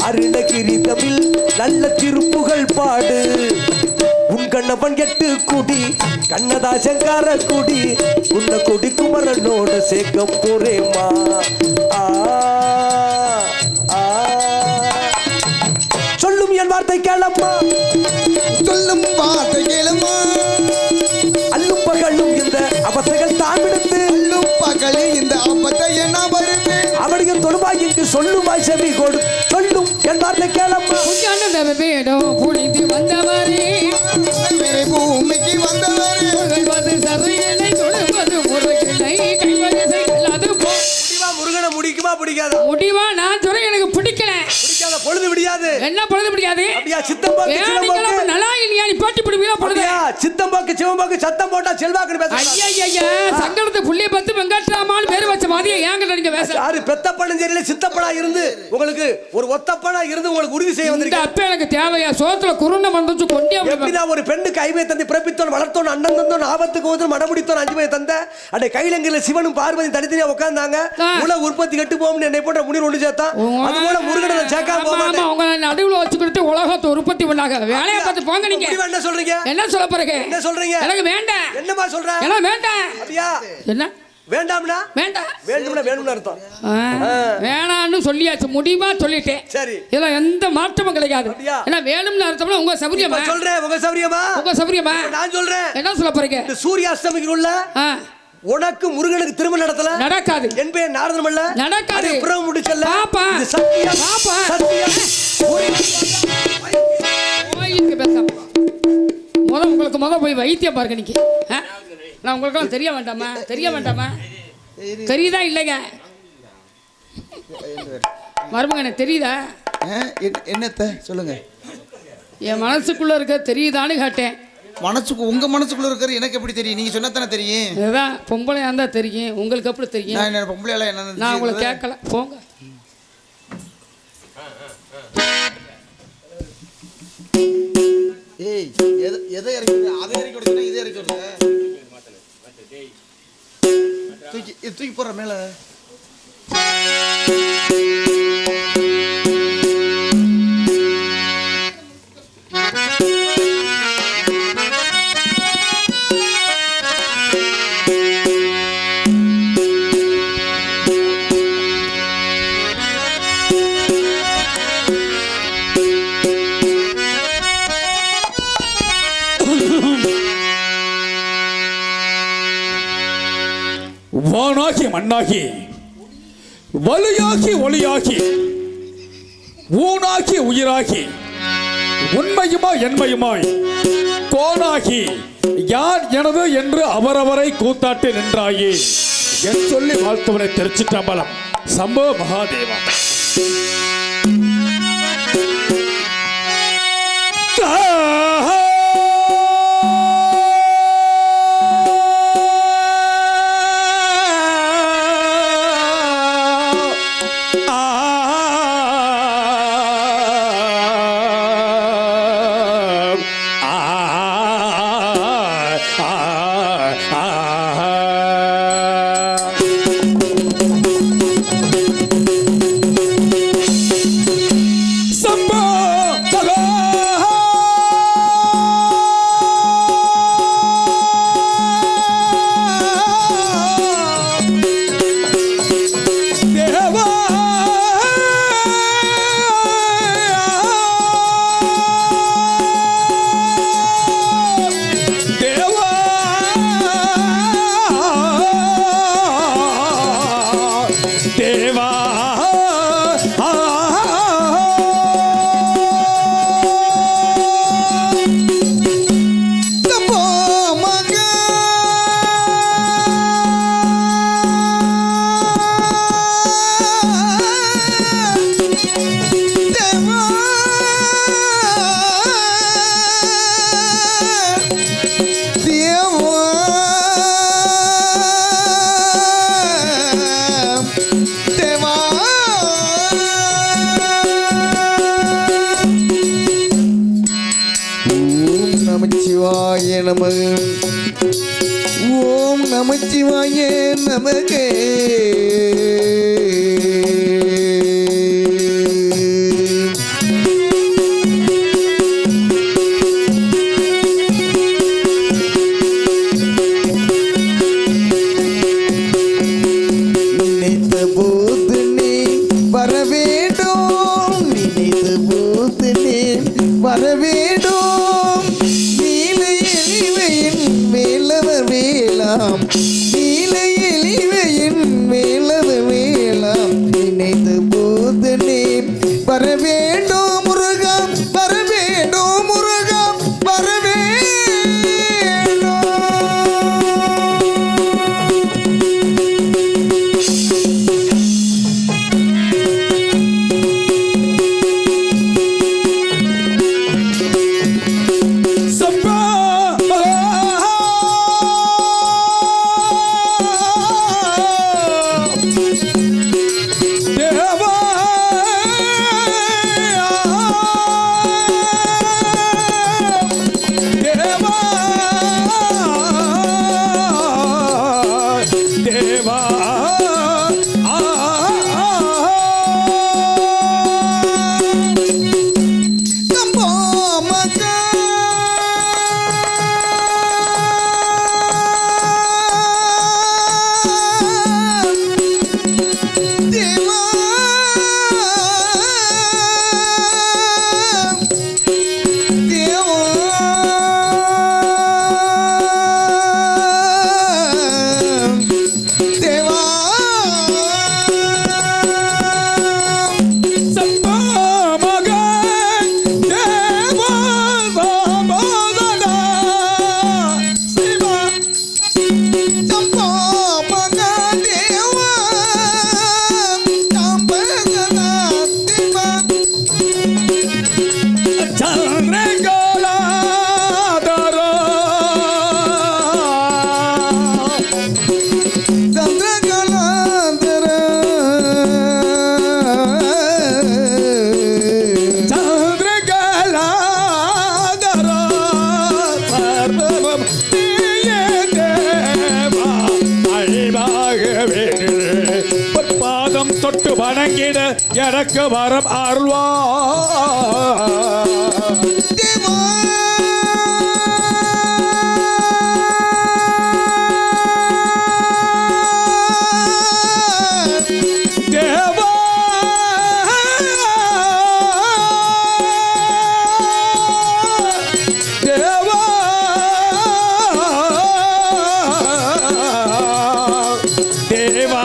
அருணகிரி தமிழ் நல்ல திருப்புகழ் பாடு உன் கண்ணவன் 8 குடி கண்ணதாசங்கார குடி உன்ன குடி குமரனோட சேர்க்க போறேமா சொல்லும் என் வார்த்தை கேளம்மா சொல்லும் வார்த்தை கேளம்மா அல்லும் பகலும் இந்த அவசைகள் தான் விடுத்து அல்லும் பகலில் இந்த ஆபத்தை என்ன வருது அவனையும் தொழுவாய் இங்கு சொல்லுவாய் செவி கொடு சொல்லும் என் வார்த்தை கேளம்மா வேடம் புனிந்து வந்தவரே பூமிக்கு வந்தவரே புகழ்வது சரையில்லை தொழுவது முறையில்லை கைவது செய்யலாது முடிவா முருகனை முடிக்குமா பிடிக்காதா முடிவா நான் சொல்ல எனக்கு பிடிக்கல பிடிக்காத பொழுது விடியாது என்ன பொழுது பிடிக்காது அப்படியா சித்தம்பாக்கு சிவம்பாக்கு நல்லா இல்லையா நீ போட்டி பிடிப்பீங்களா பொழுது அப்படியா சித்தம்பாக்கு சிவம்பாக்கு சத்தம் போட்டா செல்வாக்குன்னு பேச ஐயா சங்கடத்தை புள்ளிய பத்து வெங்கட்ராமான்னு பேர் வச்ச மாதிரியே ஏங்கிட்ட நீங்க பேச யாரு பெத்தப்பனும் தெரியல சித்தப்பனா இருந்து உங்களுக்கு ஒரு ஒத்தப்பனா இருந்து உங்களுக்கு உறுதி செய்ய இந்த வந்திருக்கேன் அப்ப எனக்கு தேவையா சோத்துல குருண்ட வந்துச்சு கொண்டே எப்படின்னா ஒரு பெண்ணுக்கு ஐவே தந்தை பிறப்பித்தோன் வளர்த்தோன் அண்ணன் தந்தோன் ஆபத்துக்கு வந்து மடமுடித்தோன் 5 பேர் தந்த அடே கைலங்கில சிவனும் பார்வதி தனித்தனியா உட்கார்ந்தாங்க உலக உற்பத்தி கெட்டு போகும்னு என்னை போன்ற முனிவர் ஒன்று சேர்த்தான் அது போல முருகனை சேர்க்காம போக மாட்டேன் அவங்க நடுவுல வச்சுக்கிட்டு உலகத்தை உற்பத்தி பண்ணாங்க வேலையை பார்த்து போங்க நீங்க என்ன சொல்றீங்க என்ன சொல்ல போறீங்க என்ன சொல்றீங்க எனக்கு வேண்டாம் என்னமா சொல்ற எனக்கு வேண்டாம் அப்படியா என்ன வேண்டாம்னா வேண்டாம் வேண்டும்னா வேணும்னு அர்த்தம் வேணான்னு சொல்லியாச்சு முடிவா சொல்லிட்டேன் சரி இதுல எந்த மாற்றமும் கிடையாது அப்படியா? ஏன்னா வேணும்னு அர்த்தம்னா உங்க சௌரியமா சொல்றேன் உங்க சௌரியமா உங்க சௌரியமா நான் சொல்றேன் என்ன சொல்ல போறீங்க இந்த சூரியாஸ்தமிக்குள்ள உனக்கு முருகனுக்கு திருமணம் நடத்தல நடக்காது என் பேர் நாரதம் அல்ல நடக்காது பிறகு முடிச்சல்ல பாப்பா இது சத்தியம் பாப்பா சத்தியம் போயிட்டு பேசாம உங்களுக்கு போய் வைத்தியம் பாருங்க நீங்க நான் உங்களுக்கெல்லாம் தெரிய வேண்டாமா தெரியுதா இல்லைங்க மருமங்க எனக்கு தெரியுதா என்னத்த சொல்லுங்க என் மனசுக்குள்ள இருக்க தெரியுதான்னு கேட்டேன் உங்க மனசுக்குள்ள இருக்கிற எனக்கு எப்படி தெரியும் நீங்க சொன்னதானே தெரியும் இதுதான் பொம்பளையா இருந்தா தெரியும் உங்களுக்கு எப்படி தெரியும் நான் பொம்பளையால என்ன நான் உங்களை கேட்கல போங்க ஏய் எதை இறக்கி அதை இறக்கி விடுறா இதை இறக்கி விடுற தூக்கி போற மேல வானாகி மண்ணாகி வலியாகி ஒளியாகி ஊனாகி உயிராகி உண்மையுமா என்மையுமாய் கோனாகி யார் எனது என்று அவரவரை கூத்தாட்டி நின்றாயே என் சொல்லி வாழ்த்துவனை திருச்சிற்றம்பலம் சம்போ மகாதேவா நமச்சிவாய நம. ஓம் நமச்சிவாய நமகே. நினைத்த போது நீ வர வேண்டும், நினைத்த போது நீ வர வேண்டும். நீல எலிவையின் வேலவர் வேலாம், நீல எலிவையின் வேலவர் வேலாம். நினைத்த போது நீ வர வேண்டும் முருகா, வர வேண்டும் முருகா, வர வேண்டும். சம்பா தேவா தேவா தேவா சம்போ மகா தேவா தேவா தேவா சம்பா மகன் தேவா சம்போதனா சிவா சம்போ மகா தேவா சம்பகனா தேவா சந்திரகலாதரா சந்திரகலாந்தர சந்திரகலாதரா சர்வம் நீயே தேவா அழிவாகவே பொற்பாதம் தொட்டு வணங்கிட எனக்கு வரம் அருள்வா தேவா தேவா தேவா தேவா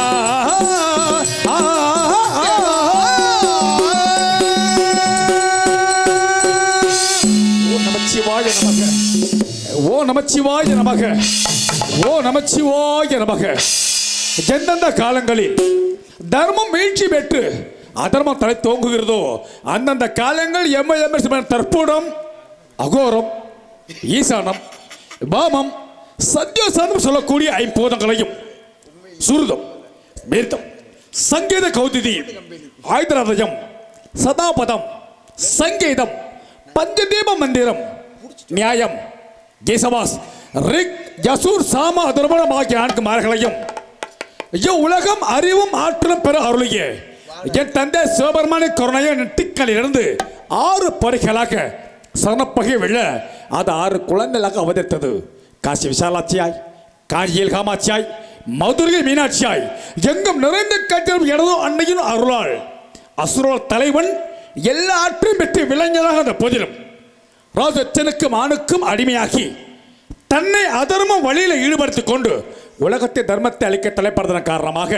ஓ நமச்சிவாய நமக, ஓ நமச்சிவாய நமக. எந்தெந்த காலங்களில் தர்மம் வீழ்ச்சி பெற்று அதர்மம் தலை தோங்குகிறதோ அந்தந்த காலங்கள் தற்பூடம், அகோரம், ஈசானம், வாமம், சத்யோசானம் சொல்லக்கூடிய ஐம்பூதங்களையும் சுருதம், மீர்த்தம், சங்கீத கௌதிதி, ஆயுதரதயம், சதாபதம், சங்கீதம், பஞ்சதீப மந்திரம், நியாயம், கேசவாஸ், ரிக், யசூர், சாம, அதர்வணம் ஆகிய 4 மார்களையும் உலகம் அறிவும் ஆற்றலும் பெற அருளிய என் தந்தை சிவபெருமான கருணைய நெட்டிக்களிலிருந்து 6 பறிகளாக சரணப்பகை விழ அது 6 குழந்தைகளாக அவதரித்தது. காசி விசாலாட்சியாய், காஞ்சியில் காமாட்சியாய், மதுரை மீனாட்சியாய், எங்கும் நிறைந்த கட்டிடம் எனதோ அன்னையின் அருளாள் அசுரோல் தலைவன் எல்லா ஆற்றையும் பெற்று விளைஞராக அந்த போதிலும் ராஜச்சனுக்கும் ஆணுக்கும் அடிமையாகி தன்னை அதர்ம வழியில் ஈடுபடுத்திக் கொண்டு உலகத்தை தர்மத்தை அழிக்க தலைப்படுவதன் காரணமாக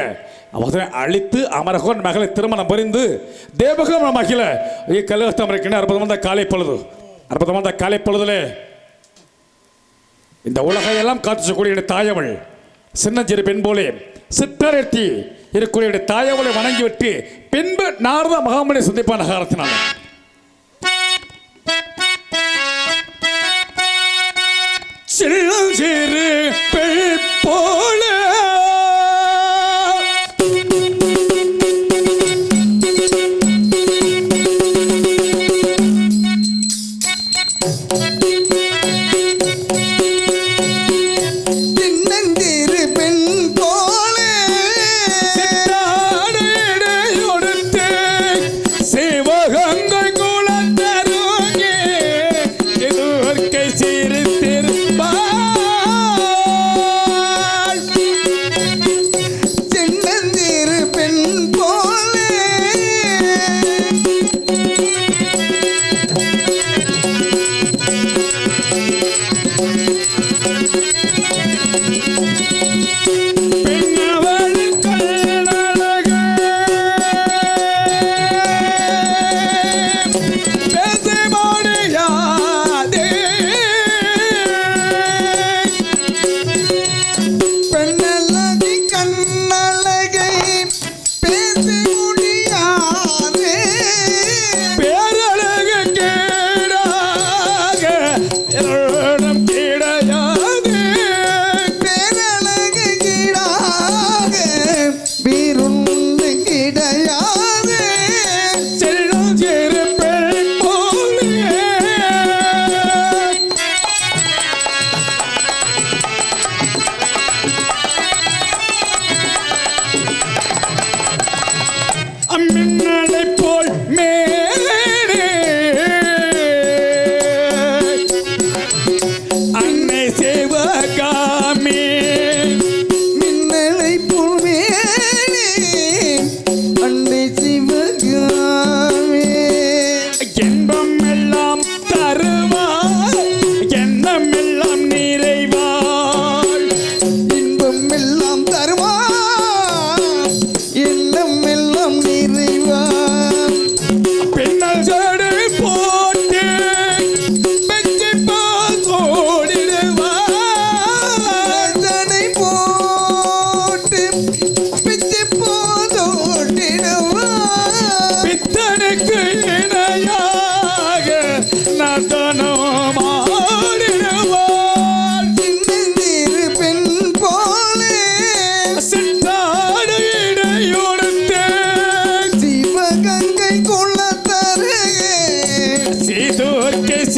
அவரை அழித்து அமரகோன் மகளை திருமணம் புரிந்து தேவகம் மகிழ கலகத்தம் இருக்கின்ற அற்புதமான காலை பொழுது, அற்புதமான காலை பொழுதுல இந்த உலகையெல்லாம் காத்துக்கூடிய தாயவள் சின்னஞ்சிறு பெண் போலே சிற்றரத்தி இருக்கக்கூடிய தாயவளை வணங்கிவிட்டு பின்பு நாரத மகாமணி சந்திப்பான காரணத்தினால சிறு பெண் போல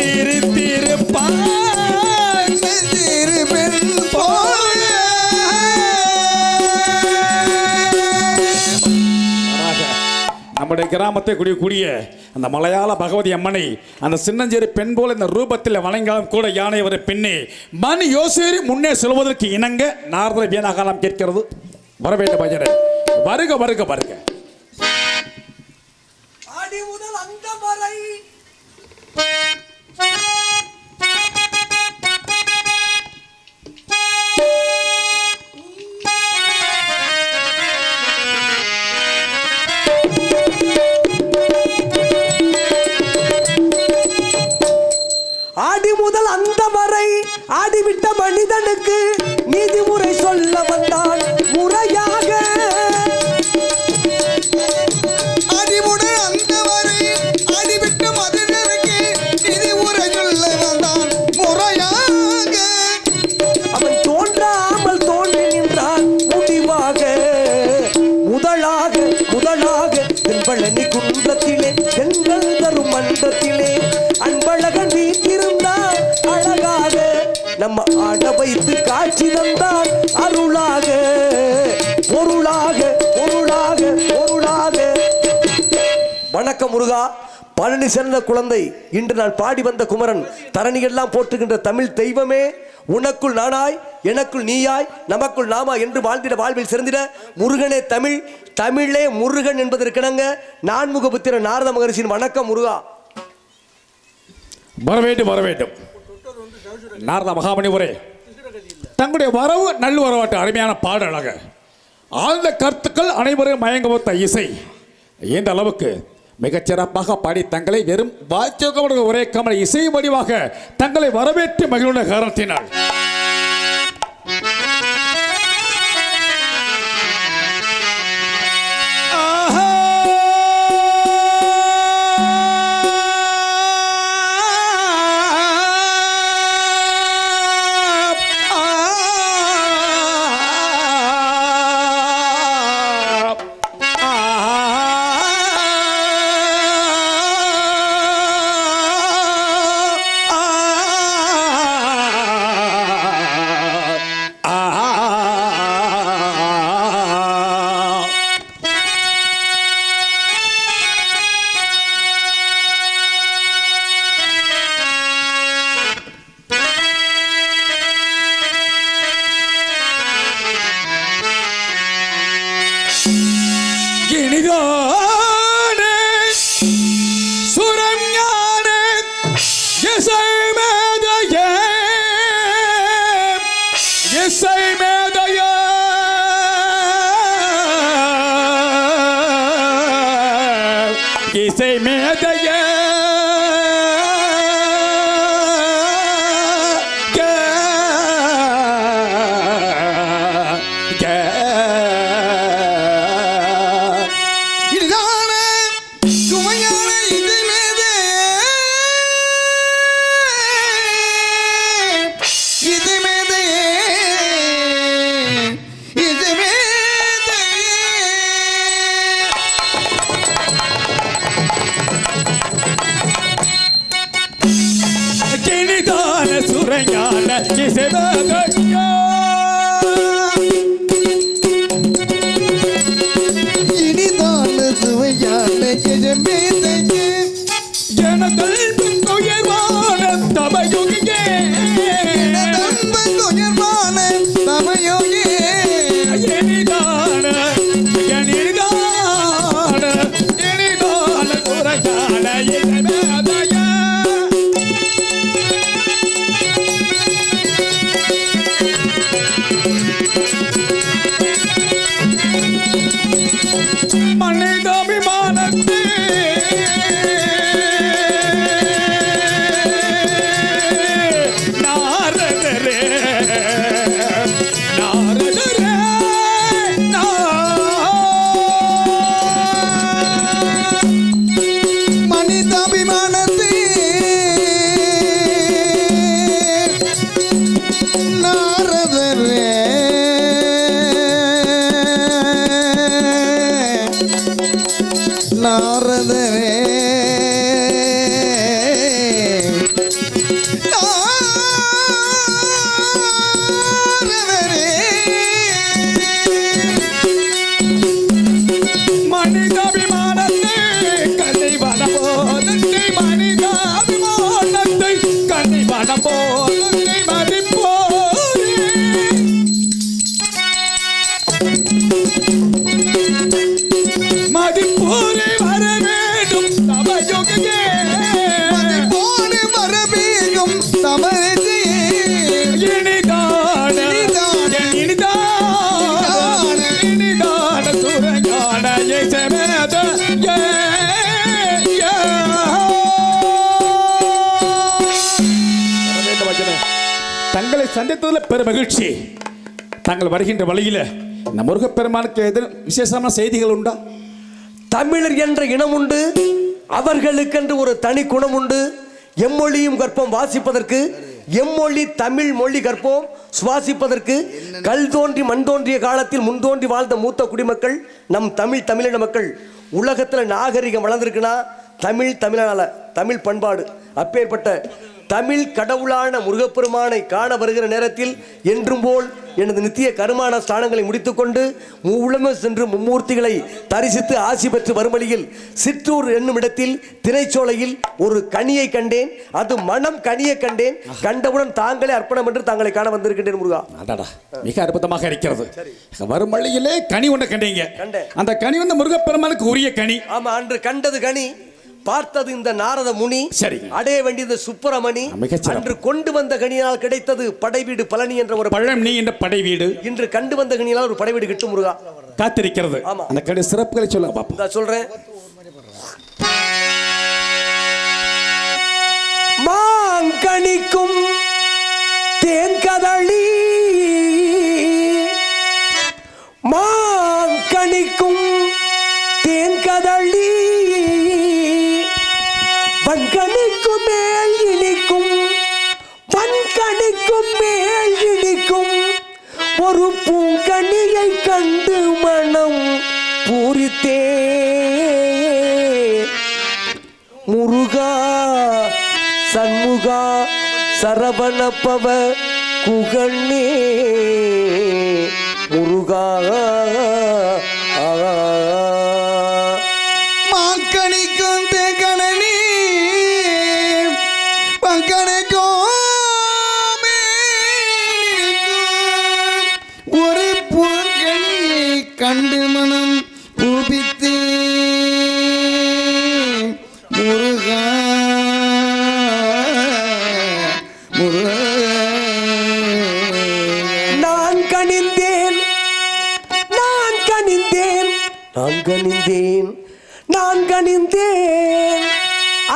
சிரித்திருப்பாய் சிறுபெண் போல நம்முடைய கிராமத்தை கூடிய அந்த மலையாள பகவதி அம்மனை அந்த சின்னஞ்சிறு பெண் போல இந்த ரூபத்தில் வணங்காலும் கூட யானை ஒரு பெண்ணே மண் யோசேரி முன்னே செல்வதற்கு இணங்க நாரத வீணாகாலம் கேட்கிறது. வரவேண்ட பஜனை வருக வருக வருக. ஆடி முதல் அந்த வரை ஆடி முதல் அந்த வரை ஆடிவிட்ட மனிதனுக்கு நீதிமுறை சொல்ல வந்தான் முறையாக. அடிமுடன் அந்த வரை அடிவிட்ட மனிதனுக்கு நீதிமுறை சொல்ல வந்தான் முறையாக. அவன் தோன்றாமல் தோன்றி நின்றான் முடிவாக. முதலாக தென்பழனி குன்றத்திலே தென்றல் தரும் மன்றத்திலே அன்பழகன் வீட்டிருந்தான் அழகாக. நம்ம ஆட வைத்து காட்சி தந்தான் அருளாக பொருளாக. வணக்கம் முருகா. பழனி சேர்ந்த குழந்தை இன்று நான் பாடி வந்த குமரன் தரணியெல்லாம் போற்றுகின்ற தமிழ் தெய்வமே உனக்குள் நானாய் எனக்குள் நீயாய் நமக்குள் நாமா என்று வாழ்ந்திட வாழ்வில் சிறந்திட முருகனே தமிழ் தமிழே முருகன் என்பதற்கிணங்க நான்முகபுத்திர நாரத மகரிஷியின் வணக்கம் முருகா. வரவேண்டும் வரவேண்டும். நாரத மகாமணி உரை தங்களுடைய வரவு நல்வரவாட்டு அருமையான பாடலாக ஆழ்ந்த கருத்துக்கள் அனைவரும் மயங்க வைத்த இசை இந்த அளவுக்கு மிகச்சிறப்பாக பாடி தங்களை வெறும் வாய்ச்சோக உரைக்காமல் இசை வடிவாக தங்களை வரவேற்று மகிழ்ந்த காரணத்தினால் இசை மேதைய இதுதான சுமையான இது மேதே இது மேதே இது மேதே கிணிதான சுரஞான இசை மேதைய இனிதான சுவையான எஜமேதையே எனதல் உயர்வான தபயுகியே எனதன்பன் உயர்வான தமையோயே எனிதான சுரஞான இசை மேதைய மனிதாபிமானத்தே மனிதாபிமானத்தை கண்ணிவன போதத்தை மனிதாபிமானத்தை கண்ணிவன போதத்தை மதிப்போரே மதிப்போரே வர வேண்டும் தவயுகே போடு வர வேண்டும் தமது இனிதான இனிதான இனிதான சுரங்கான இசைமேத தங்களை சந்தித்ததில் பெரும் மகிழ்ச்சி. தாங்கள் வருகின்ற வழியில் இந்த முருகப்பெருமானுக்கு எதிர் விசேஷமான செய்திகள் உண்டா? தமிழர் என்ற இனம் உண்டு, அவர்களுக்கென்று ஒரு தனி குணம் உண்டு. எம்மொழியும் கற்போம் வாசிப்பதற்கு, எம்மொழி தமிழ் மொழி கற்போம் சுவாசிப்பதற்கு. கல் தோன்றி மண் தோன்றிய காலத்தில் முன்தோன்றி வாழ்ந்த மூத்த குடிமக்கள் நம் தமிழின மக்கள். உலகத்தில் நாகரிகம் வளர்ந்துருக்குன்னா தமிழனால, தமிழ் பண்பாடு. அப்பேற்பட்ட தமிழ் கடவுளான முருகப்பெருமானை காண வருகிற நேரத்தில் என்றும் போல் எனது நித்திய கருமான ஸ்தானங்களை முடித்துக்கொண்டு மூலமே சென்று மும்மூர்த்திகளை தரிசித்து ஆசி பெற்று வரும் வழியில் சிற்றூர் என்னும் இடத்தில் திரைச்சோலையில் ஒரு கனியை கண்டேன். அது மனம் கனியை கண்டேன். கண்டவுடன் தாங்களே அர்ப்பணம் என்று தாங்களை காண வந்திருக்கின்றேன் முருகா. மிக அற்புதமாக இருக்கிறது. வரும் வழியிலே கனி ஒன்று கண்டீங்க. அந்த கனி வந்து முருகப்பெருமானுக்கு உரிய கனி. ஆமா, அன்று கண்டது கனி, பார்த்தது இந்த நாரத முனி, சரி, அடைய வேண்டியது சுப்பிரமணி. அன்று கொண்டு வந்த கனியால் கிடைத்தது படைவீடு பழனி என்ற ஒரு பழனி என்ற படை வீடு. இன்று கண்டு வந்த கனியால் ஒரு படைவீடு கிட்டும் முருகா காத்திருக்கிறது. அந்த கனி சிறப்புகளை சொல்ல பாப்போம். சொல்றேன். மாங்கனிக்கும் தேன்கதளி, மாங்கனிக்கும் தேன்கதளி, வன்கணிக்கும் மேல் இனிக்கும், வன்கணிக்கும் மேல் இனிக்கும் ஒரு பூங்கனியை கண்டு மனம் பூரித்தே. முருகா சண்முகா சரவணப்பவ குகண்ணே முருகா. மாக்கணிக்கும் தேக்கணனி பங்கனைக்கும் ஒரு பூங்கனியை கண்டு மனம் பூபித்து முருகா முருகா. நான் கனிந்தேன், நான் கனிந்தேன், நான் கனிந்தேன், நான் கனிந்தேன்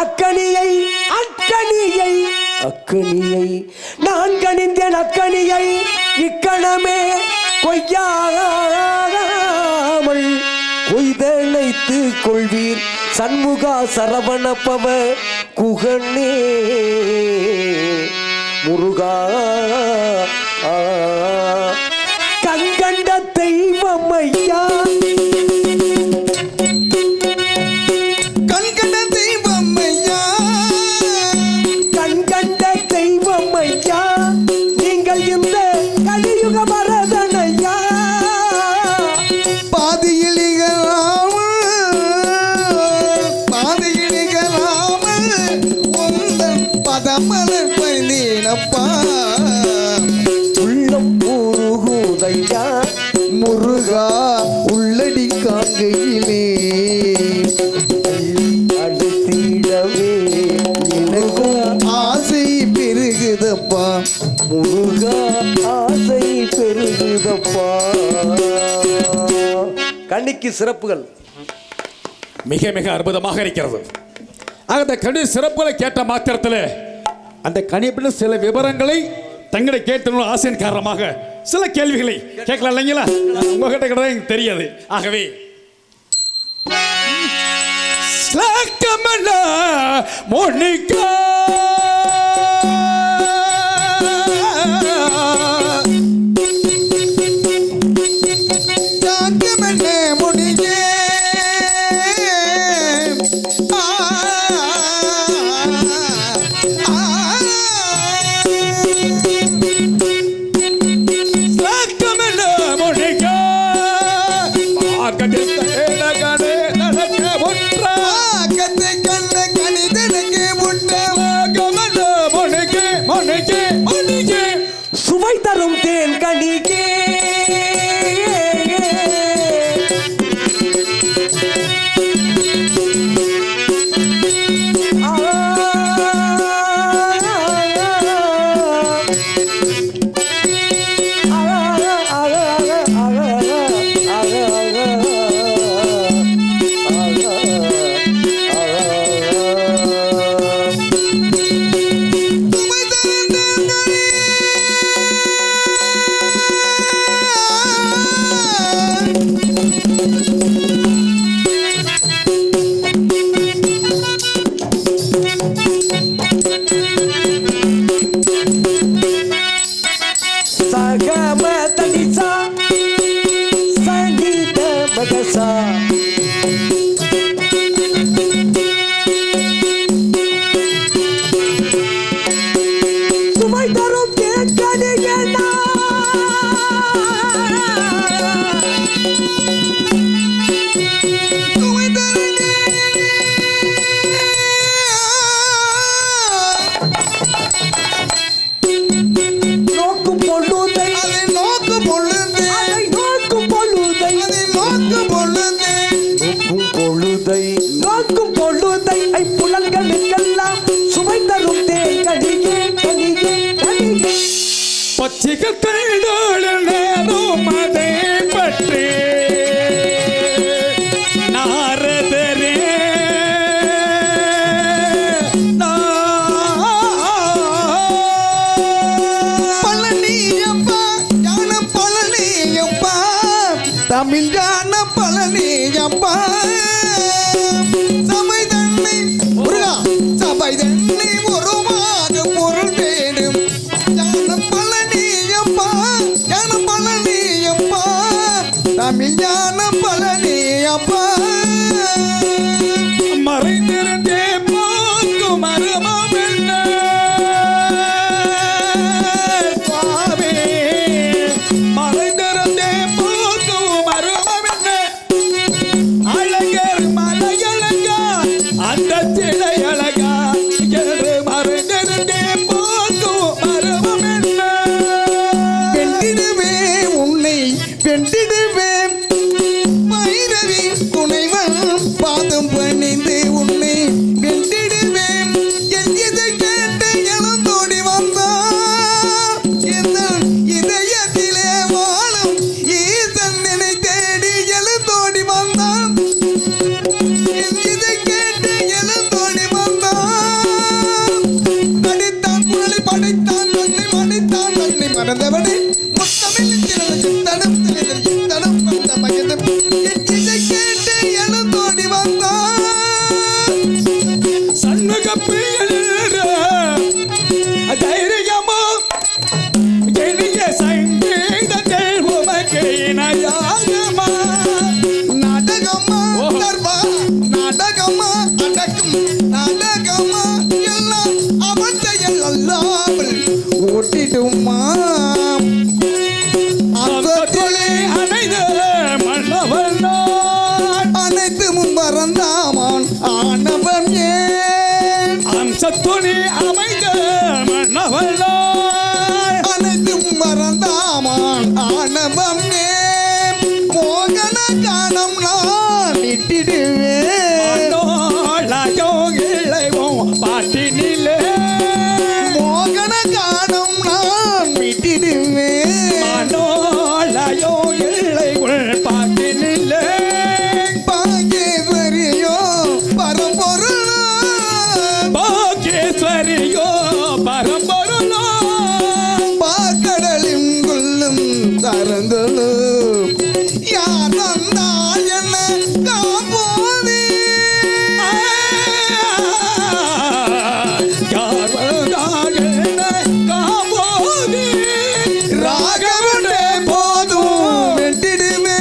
அக்கனியை, அக்கனியை, அக்கனியை, நான் கனிந்தேன் அக்கனியை இக்கணமே கொய்யாமல் கொய்தழைத்து கொள்வீர் சண்முகா சரவணப்பவ குகண்ணே முருகா. கண்கண்ட தெய்வம் ஐயா, கண்கண்ட தெய்வம் ஐயா, கண்கண்ட தெய்வம் ஐயா, நீங்கள் இந்த கலியுக மரதன் ஐயா. பாதியில் இகழாமல் உந்தன் பதமலர் பைந்தேனப்பா. உள்ளம் உருகுதையா முருகா உள்ளடி காங்கையிலே அழுத்திடவே எனக்கும் ஆசை பெருகுதப்பா. முருகா ஆசை பெருகுதப்பா. கண்ணிக்கு சிறப்புகள் மிக மிக அற்புதமாக இருக்கிறது. அந்த கனி சிறப்புகளை கேட்ட மாத்திரத்தில் அந்த கனிப்பில் சில விவரங்களை தங்களை கேட்கணும் ஆசையின் காரணமாக சில கேள்விகளை கேட்கலாம் இல்லைங்களா? உங்ககிட்ட கிடையாது, எனக்கு தெரியாது. ஆகவே மோனிகா சாந்தமென்ன முடியே ஆ ஆ தரும் தேன் கனிகே நோக்கும் பொழுதை புலன்களுக்கெல்லாம் சுவை தரும் தேன் கனிகே கனிகே கனிகே பச்சிகள் கைதோடு நேரும் அதை பற்றி நாரதரே பழனியப்பா ஞான பழனியப்பா தமிழ் ஞான பழனியப்பா சபை தன்னை முருகா சபை தன்னை ஒருவாக பொருள் வேணும் ஞான பழனியப்பா தமிழ் ஞான பழனியப்பா மறைந்திருந்தே பார்க்கும் அருமம் என்ன சுவாமி மறைந்திருந்தே பார்க்கும் அருமம் என்ன அழகர் மலையழகா அந்த சிலை அழகா என்று மறைந்திருந்தே பார்க்கும் அருமம் என்ன வென்றிடுவே உன்னை வென்றிடுவே பைரவி துணைவன் பாதம் பணிந்து உன்னை வென்றிடுவேன் என் இதை கேட்டு எழுந்தோடி வந்தான் என் இதயத்திலே வாழும் ஈசன் என்னை தேடி எழுந்தோடி வந்தான் என் இதை கேட்டு எழுந்தோடி வந்தான் நடித்தான் குரலை படைத்தான் நன்னை மடித்தான் நன்னை மறந்தவனே முத்தமிழ் சித்தனம் சித்தனம் வந்த மகனும் என் இதை கேட்டு எழுந்தோடி வந்தான் சண்முக பிரியனே தைரியமா எளிய சங்கீதத்தில் உமக்கு இணையாகுமா நாடகமா தர்வா நாடகமா அடக்கும் நாடகமா எல்லாம் அவன் செயல் அல்லாமல் ஓட்டிடுமா அந்தத்துளி அணைந்து மன்னவன் நான் அனைத்து முன்பறந்தாமான் ஆனவன் ஏன் அம்சத்துணி அமைந்த மன்னவன் நான் அனைத்தும் மறந்தாமான் ஆனவன் ஏன் மோகன காணம் நான் இட்டிடுவேன் மனோலயோ இளைவோம் பாட்டினிலே மோகன காணம் நான் விட்டிடுவேன் மனோலயோ இளைவுள் பாட்டினிலே பாகேஸ்வரியோ பரம்பொருள் பாகேஸ்வரியோ பரம்பொருளோ பாக்கடலின் கொல்லும் தரங்களும் யார் வந்தால் என்ன காப்போதே யார் வந்தால் என்ன காப்போதே ராகவனே போதும் வெட்டிடுமே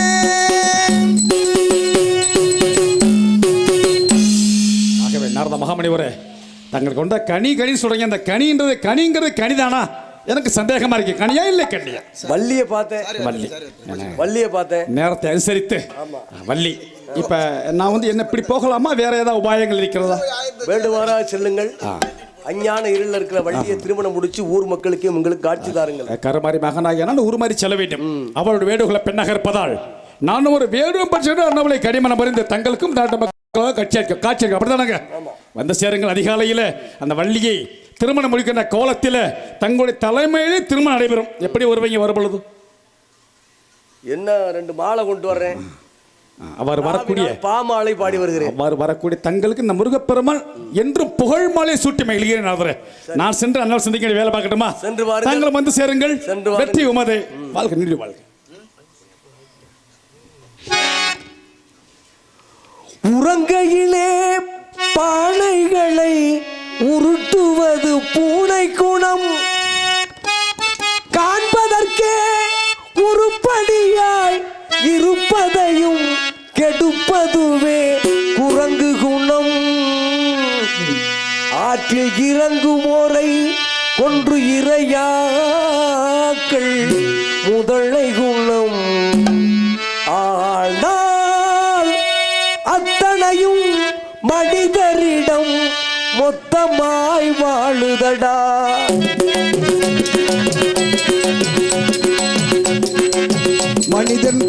ஆகவே நாரத மகாமணிவரே தங்களுக்கு கொண்ட கனி சொல்றீங்க அந்த கனிங்கிறது கனிதானா எனக்கு சந்தேகமா இருக்கு கனியா இல்லை கண்ணியா வள்ளியை பார்த்தேன் வள்ளி வள்ளியை பார்த்தேன் நேரத்தை அனுசரித்து வள்ளி இப்ப நான் வந்து என்ன இப்படி போகலாமா வேற ஏதாவது உபாயங்கள் இருக்கிறதா வேண்டுமாறா செல்லுங்கள் அஞ்ஞான இருளில் இருக்கிற வள்ளியை திருமணம் முடிச்சு ஊர் மக்களுக்கு உங்களுக்கு காட்சி தாருங்கள். கரமாரி மகனாக நான் ஒரு மாதிரி செல்ல வேண்டும். அவளுடைய வேடுகளை பெண்ணாக இருப்பதால் நான் ஒரு வேடும் பட்சம் அண்ணவளை கடிமணம் அறிந்து தங்களுக்கும் நாட்டு மக்களாக காட்சி அப்படிதானங்க. வந்த சேருங்கள் அதிகாலையில் அந்த வள்ளியை திருமணம் முடிக்கின்ற கோலத்தில் தங்களுடைய தலைமையிலே திருமணம் நடைபெறும். எப்படி வருவீங்க வரும்பொழுது? என்ன 2 மாலை கொண்டு வர்றேன். அவர் வரக்கூடிய பாமாலை பாடி வருகிறேன். அவர் வரக்கூடிய தங்களுக்கு இந்த முருகப்பெருமான் என்றும் புகழ் மாலை சூட்டி மகிழ்கிறேன். நான் சென்று அண்ணால் சந்திக்க வேலை பார்க்கட்டுமா? சென்று வாருங்கள். தாங்களும் வந்து சேருங்கள். வெற்றி உமதே. வாழ்க நீடி வாழ்க. உறங்கையிலே பானைகளை உருட்டுவது பூனை குணம், காண்பதற்கே உருப்படியாய் இருப்பதையும் கெடுப்பதுவே குரங்கு குணம். ஆற்றில் இறங்குவோரை கொன்று இரையாக்கள் முதலை குணம். ஆனால் அத்தனையும் மனிதரிடம் மொத்தமாய் வாழுதடா. மனிதன்